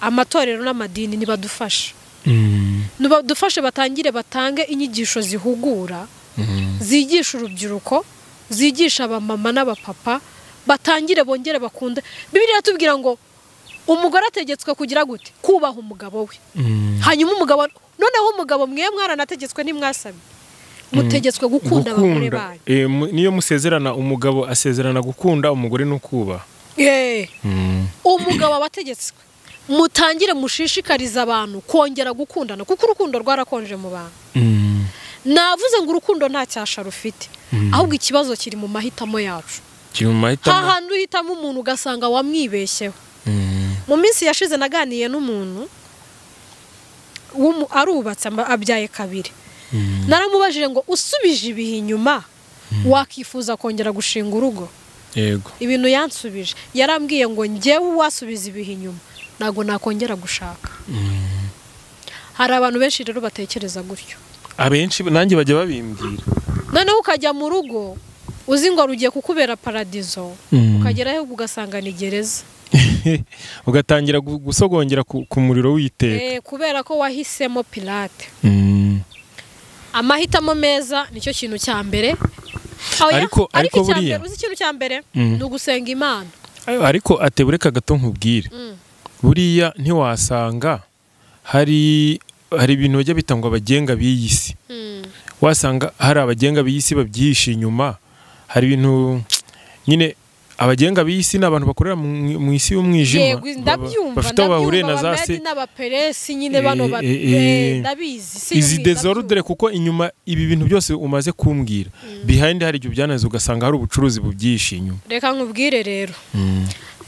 amatorero n'amadini nibadufasha nibadufashe batangire batange inyigisho zihugura zigisha urubyiruko zigisha abamama n'abapapa batangire bongere bakunda Bibiliya tubwira ngo umugore ategetswe kugira gute kubaha umugabo we hanyuma umugabo noneho umugabo mwe mwaranategetswe nimwasabe mutegetswe gukunda abagore banyu niyo musezerana umugabo asezerana gukunda umugore no kubaha umugabo abategetswe mutangire mushishikariza abantu kongera gukundana kuko urukundo rwarakonje mu bantu navuze ngo urukundo nta cyasha rufite ahubwo ikibazo kiri mu mahitamo yacu hahantu uhitamo umuntu ugasanga wamwibeshyeho mu minsi yashize naganiye n'umuntu arubatse abyaye kabiri naramubajije ngo usubije ibihe inyuma wakifuza kongera gushinga urugo yego ibintu yansubije yarambwiye ngo njyewe wasubiza ibihe inyuma ntago nakongera gushaka hari abantu benshi rero batekereza gutyo abenshi nanjye bajya babimbwira noneho ukajya mu rugo uzi ngo rugiye kukubera paradizo ukageraho ugasanga ni gereza ugatangira gusogongera ku muriro w'iteka kubera ko wahisemo pirate amahitamo meza nicyo kintu cya mbere ariko buriya uzi ikintu cya mbere ni ugusenga Imana ariko atebureka gato nkubwire buriya ntiwasanga hari ibintu bajya bitangwa abagenga b'iyisi wasanga hari abagenga b'iyisi babyihishe inyuma hari ibintu nyine abagenga b'isi n'abantu bakorera mu isi y'umwijima bafite abahure na za se n'abaperesi nyine bano ndabizi izi desordre kuko inyuma ibi bintu byose umaze kumbwira behind hari ibyo byanaze ugasanga hari ubucuruzi bubyihishe inyuma reka nkubwire rero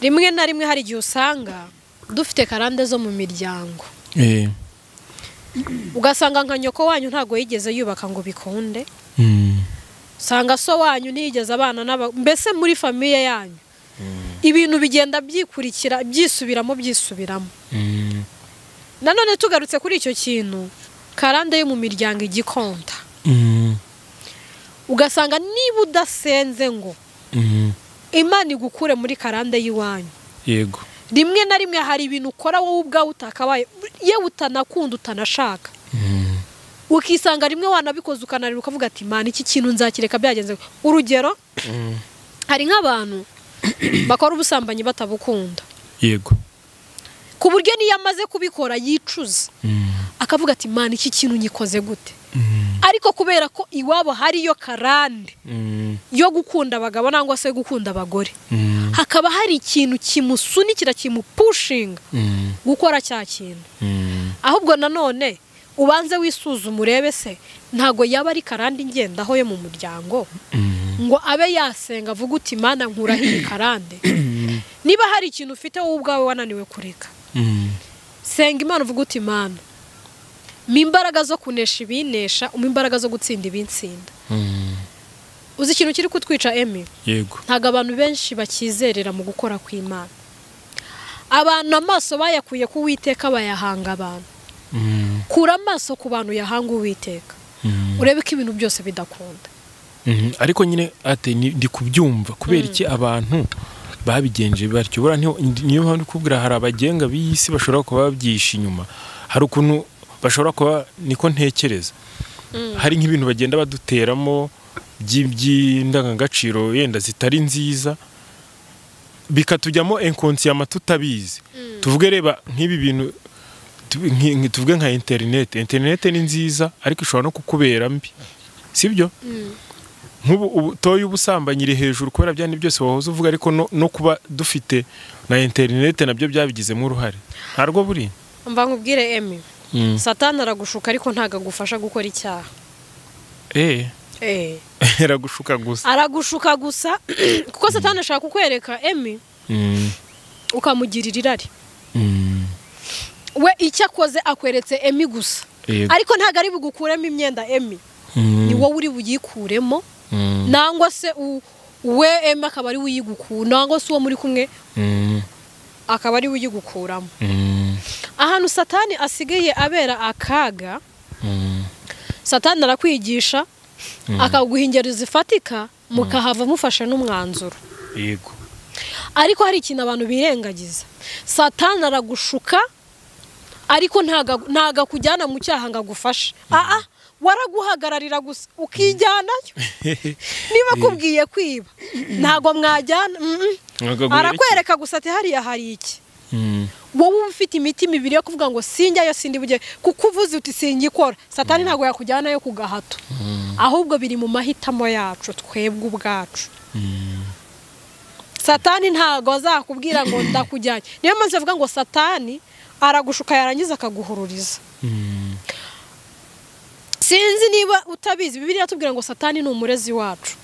rimwe na rimwe hari igihe usanga dufite karande zo mu miryango ugasanga nka nyoko wanyu ntago yigeze yubaka ngo bikunde usanga so wanyu ntiyigeze abana mbese muri famiye yanyu ibintu bigenda byikurikira byisubiramo nanone tugarutse kuri icyo kintu karande yo mu miryango igikonta ugasanga niba udasenze ngo Imana igukure muri karande y'iwanyu yego rimwe na rimwe hari ibintu ukora wowe ubwawe utakabaye yewe utanakunda utanashaka ukisanga rimwe wanabikoze ukanarira ukavuga ati Imana iki kintu nzakireka byagenze urugero hari nk'abantu bakora ubusambanyi batabukunda yego ku buryo niyo amaze kubikora yicuza akavuga ati Imana iki kintu nyikoze gute ariko kubera ko iwabo hariyo karande yo gukunda abagabo nangwa se gukunda abagore hakaba hari ikintu kimusunikira kimupushinga gukora cya kintu ahubwo nanone ubanze wisuzuma urebe se ntago yaba ari karande ingendaho yo mu muryango ngo abe yasenga avuga uti Imana nkuraho iyi karande niba hari ikintu ufite wowe ubwawe wananiwe kureka senga Imana uvuga uti Imana imbaraga zo kunesha ibinesha imbaraga zo gutsinda ibinsinda uzi ikintu kiri kutwica Emi yego ntago abantu benshi bakizerera mu gukora kw'Imana abantu amaso bayakuye ku Uwiteka bayahanga abantu kura amaso ku bantu yahanga Uwiteka urebe ko ibintu byose bidakunda ariko nyine ate ndi kubyumva kubera iki abantu babigenje batyo bura niyo mpamvu kubwira hari abagenga b'isi bashobora kuba babyisha inyuma hari ukuntu bashobora kuba niko ntekereza hari nk'ibintu bagenda baduteramo by'indangagaciro yenda zitari nziza bikatujyamo inconscient tutabizi tuvuge reba nk'ibi bintu tuvuge nka internet ni nziza ariko ishobora no kukubera mbi sibyo nk'ubu toye ubusambanyire hejuru kubera byandi byose wahoze uvuga, ariko no kuba dufite na internet nabyo byabigizemo uruhare ntarwo buri mba nkubwire Emi, Satani aragushuka ariko ntago agufasha gukora icyaha. Aragushuka gusa kuko Satani ashaka kukwereka Emi ukamugirira irari. We icyo akoze akweretse Emi gusa, ariko ntago ari bugukuremo imyenda Emi, ni wowe uri buyikuremo, nangwa se we Emi akaba ari uyigukura, nangwa se uwo muri kumwe akaba ari uyigukuramo. Ahantu Satani asigaye abera akaga, Satani arakwigisha akaguha ingero zifatika mukahava mufashe n'umwanzuro. Yego. Ariko hari ikintu abantu birengagiza, Satani aragushuka ariko ntaga kujyana mu cyaha ngo agufashe. Waraguhagararira gusa ukijyanayo. Niba kubwiye kwiba ntago mwajyana, arakwereka gusa ati hariya hari iki. Wowe ufite imiti mibiri yo kuvuga ngo sinjyayo sindi bujye, kuko uvuze uti singikora, Satani ntago yakujyana yo kugahato. Ahubwo biri mu mahitamo yacu twebwe ubwacu. Satani ntago azakubwira ngo ndakujyanye. Niyo mpamvu avuga ngo Satani aragushuka yarangiza akaguhururiza. Sinzi niba utabizi, Bibiliya yatubwira ngo Satani ni umurezi wacu.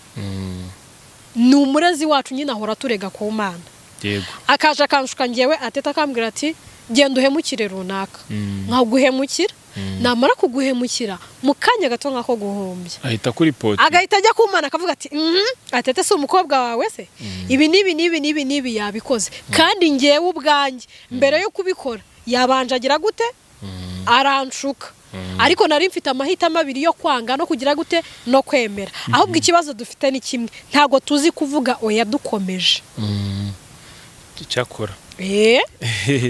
Ni umurezi wacu, nyine ahora turega ku Mana. Yego. Akaje akanshuka ngewe ateta akambwira ati genda uhemukire runaka. Nkaguhemukira, namara kuguhemukira mu kanya gato nkako guhumbya, ahita kuri poti, agahita ajya ku Mana akavuga ati atete se umukobwa wawe se ibi nibi yabikoze, kandi ngewe ubwanjye mbere yo kubikora yabanje agira gute, aranshuka. Ariko nari mfite amahitamo abiri yo kwanga no kugira gute no kwemera. Ahubwo ikibazo dufite ni kimwe, ntago tuzi kuvuga oya dukomeje. Cyakora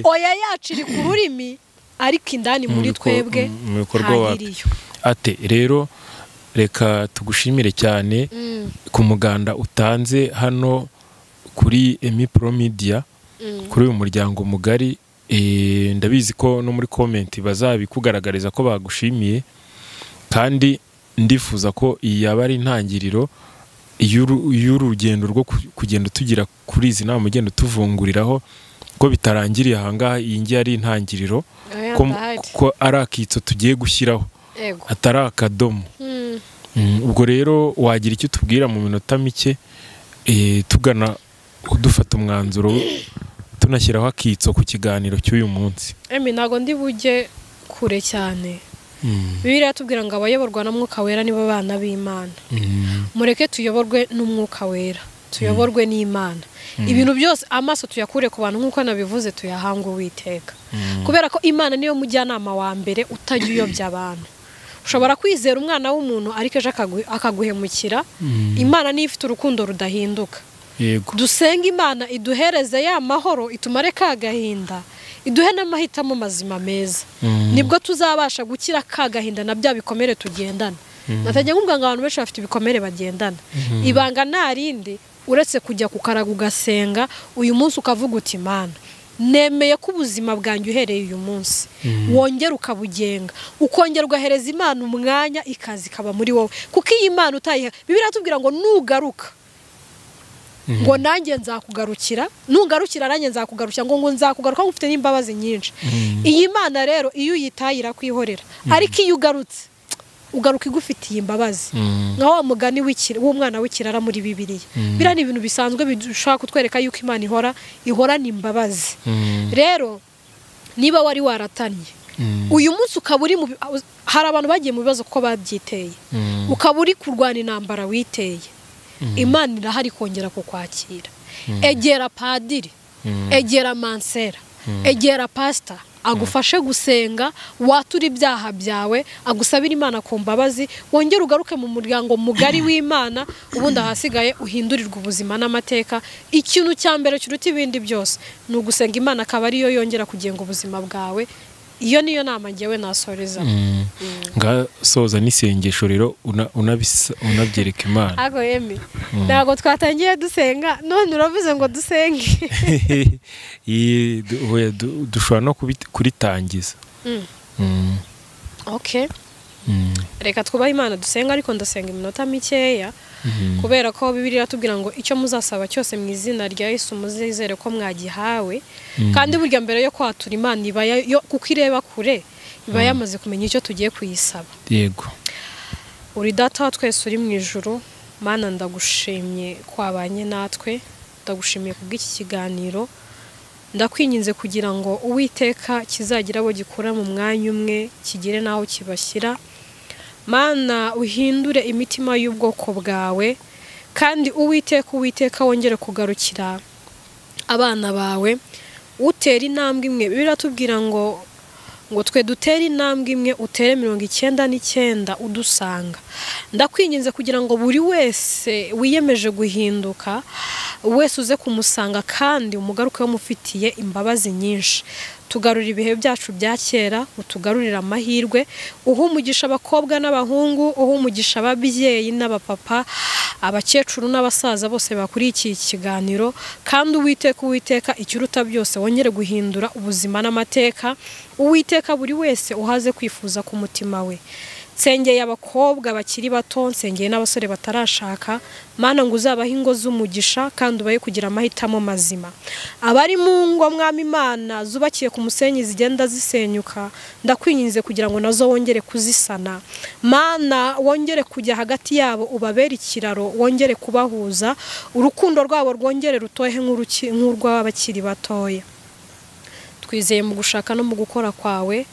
oya yaciri ku rurimi, ariko indani muri twebwe mu bikorwa wacu. Ate rero reka tugushimire cyane ku muganda utanze hano kuri Emi Pro Media, kuri uyu muryango mugari. Ndabizi ko no muri comment bazabikugaragariza ko bagushimiye, kandi ndifuza ko iyi yaba ari intangiriro y'urugendo rwo kugenda tugira kuri izi nama ugenda tuvunguriraho, ko bitarangiriye ahangaha. Iyi ngiye ari intangiriro, ko ari akitso tugiye gushyiraho, atari akadomo. Ubwo rero wagira icyo tubwira mu minota mike tugana dufata umwanzuro tunashyiraho akitso ku kiganiro cy'uyu munsi. Emi, ntago ndi bujye kure cyane. Bibiliya yatubwira ngo abayoborwa na Mwuka Wera nibo bana b'Imana. Mureke tuyoborwe n'Umwuka Wera, tuyoborwe n'Imana. Ibintu byose amaso tuyakure ku bantu nk'uko nabivuze, tuyahanga Uwiteka, kubera ko Imana niyo mujyanama wa mbere utajya uyobya abantu. Ushobora kwizera umwana w'umuntu ariko ejo akaguhemukira. Imana niyo ifite urukundo rudahinduka. Yego. Dusenga Imana iduhereze ya mahoro, itumare kagahinda, iduhe n'amahitamo mazima meza. Nibwo tuzabasha gukira kagahinda na bya bikomere tugendana. Natajya ngubwa ngo abantu benshi bafite ibikomere bagendana. Ibanga narindi uretse kujya kukaraga ugasenga uyu munsi ukavuga uti Mana, nemeye ko ubuzima bwanjye uhereye uyu munsi wongera ukabugenga, ukongera ugahereza Imana umwanya ikazi kaba muri wowe, kuko iyi Imana utayiha. Bibiliya yatubwira ngo nugaruka ngo nanjye nzakugarukira, nugarukira nanjye nzakugarukira, ngo nzakugaruka ngufite n'imbabazi nyinshi. Iyi Mana rero iyo uyitayira kwihorera, ariko iyo ugaruka igufitiye imbabazi. Nka wa mugani w'umwana w'ikirara muri Bibiliya. Bira ni ibintu bisanzwe bishaka kutwereka yuko Imana ihorana imbabazi. Rero niba wari waratanye uyu munsi ukaba uri hari abantu bagiye mu bibazo kuko babyiteye, ukaba uri kurwana intambara witeye, Imana irahari kongera kukwakira. Egera padiri, egera mansera, egera pastor, agufashe gusenga, watura ibyaha byawe, agusabira Imana ku mbabazi, wongere ugaruke mu muryango mugari w'Imana, ubundi ahasigaye uhindurirwa ubuzima n'amateka. Ikintu cya mbere kiruta ibindi byose ni ugusenga Imana, akaba ariyo yongera kugenga ubuzima bwawe. Iyo niyo nama ngewe nasoreza. Ngasoza n'isengesho rero unabyereka Imana. Ago Emi, ntago twatangiye dusenga none uravuze ngo dusenge. Dushobora no kuritangiza. Okay. Reka twubahe Imana dusenga, ariko ndasenga iminota mikeya kubera ko Bibiliya iratubwira ngo icyo muzasaba cyose mu izina rya Yesu muzizere ko mwagihawe kandi burya mbere yo kwatura Imana kuko ireba kure iba yamaze kumenya icyo tugiye kuyisaba. Yego. Uri data wa twese uri mu ijuru, Mana ndagushimye kwabanye natwe, ndagushimiye kubw'iki kiganiro, ndakwinginze kugira ngo Uwiteka kizagira abo gikura mu mwanya umwe kigire naho kibashyira. Mana uhindure imitima y'ubwoko bwawe kandi Uwiteka wongere kugarukira abana bawe, utera intambwe imwe. Biratubwira ngo twe dutere intambwe imwe utere 99 udusanga. Ndakwinginze kugira ngo buri wese wiyemeje guhinduka wese uze kumusanga kandi umugaruke wamufitiye imbabazi nyinshi. Tugarura ibihe byacu bya kera, utugarurira amahirwe, uhumugisha abakobwa n'abahungu, uhumugisha ababyeyi n'abapapa, abakecuru n'abasaza bose bakuri iki kiganiro, kandi Uwiteka ikiruta byose wongere guhindura ubuzima n'amateka. Uwiteka buri wese uhaze kwifuza ku mutima we. Nsengeye abakobwa bakiri bato, nsengeye n'abasore batarashaka, Mana ngo uzabahe ingo z'umugisha kandi ubaye kugira amahitamo mazima. Abari mu ngo Mwami Imana zubakiye ku musenyi zigenda zisenyuka, ndakwinginze kugira ngo nazo wongere kuzisana. Mana wongere kujya hagati yabo ubabere ikiraro, wongere kubahuza, urukundo rwabo rwongere rutohe nk'urw'abakiri batoya. Twizeye mu gushaka no mu gukora kwawe,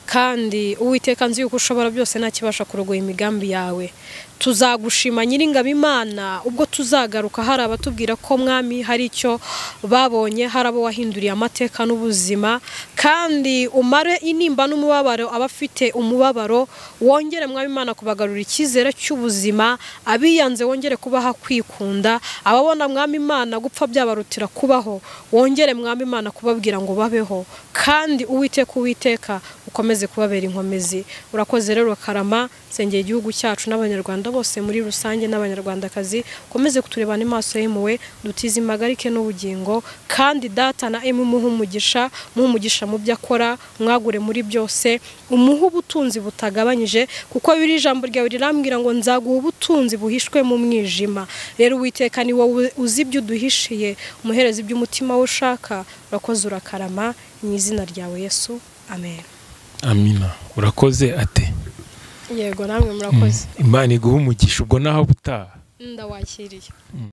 kandi Uwiteka nzi yuko ushobora byose nta kibasha kurogoya imigambi yawe. Tuzagushima Nyiringabo Imana ubwo tuzagaruka hari abatubwira ko Mwami hari icyo babonye, hari abo wahinduriye amateka n'ubuzima, kandi umare inimba n'umubabaro abafite umubabaro, wongere Mwami Imana kubagarura icyizere cy'ubuzima, abiyanze wongere kubaha kwikunda, ababona Mwami Imana gupfa byabarutira kubaho, wongere Mwami Imana kubabwira ngo babeho, kandi Uwiteka ukomeze kubabera inkomezi. Urakoze rero Karama, sengeye igihugu cyacu n'abanyarwanda bose muri rusange n'abanyarwandakazi, komeze kuturebana amaso y'impuhwe, dutize impagarike n'ubugingo, kandi Data na umugisha mu byo akora, mwagure muri byose, umuhe ubutunzi butagabanyije, kuko biri ijambo ryawe rirambwira ngo nzaguha ubutunzi buhishwe mu mwijima. Rero Uwiteka ni wowe uzi ibyo uduhishiye, umuhereza ibyo umutima we ushaka. Urakoze Urakarama, mu izina ryawe Yesu, amen. Amina. Urakoze ate? Yego namwe murakoze. Imana iguhe umugisha ubwo naho butaha. Ndawakiriye.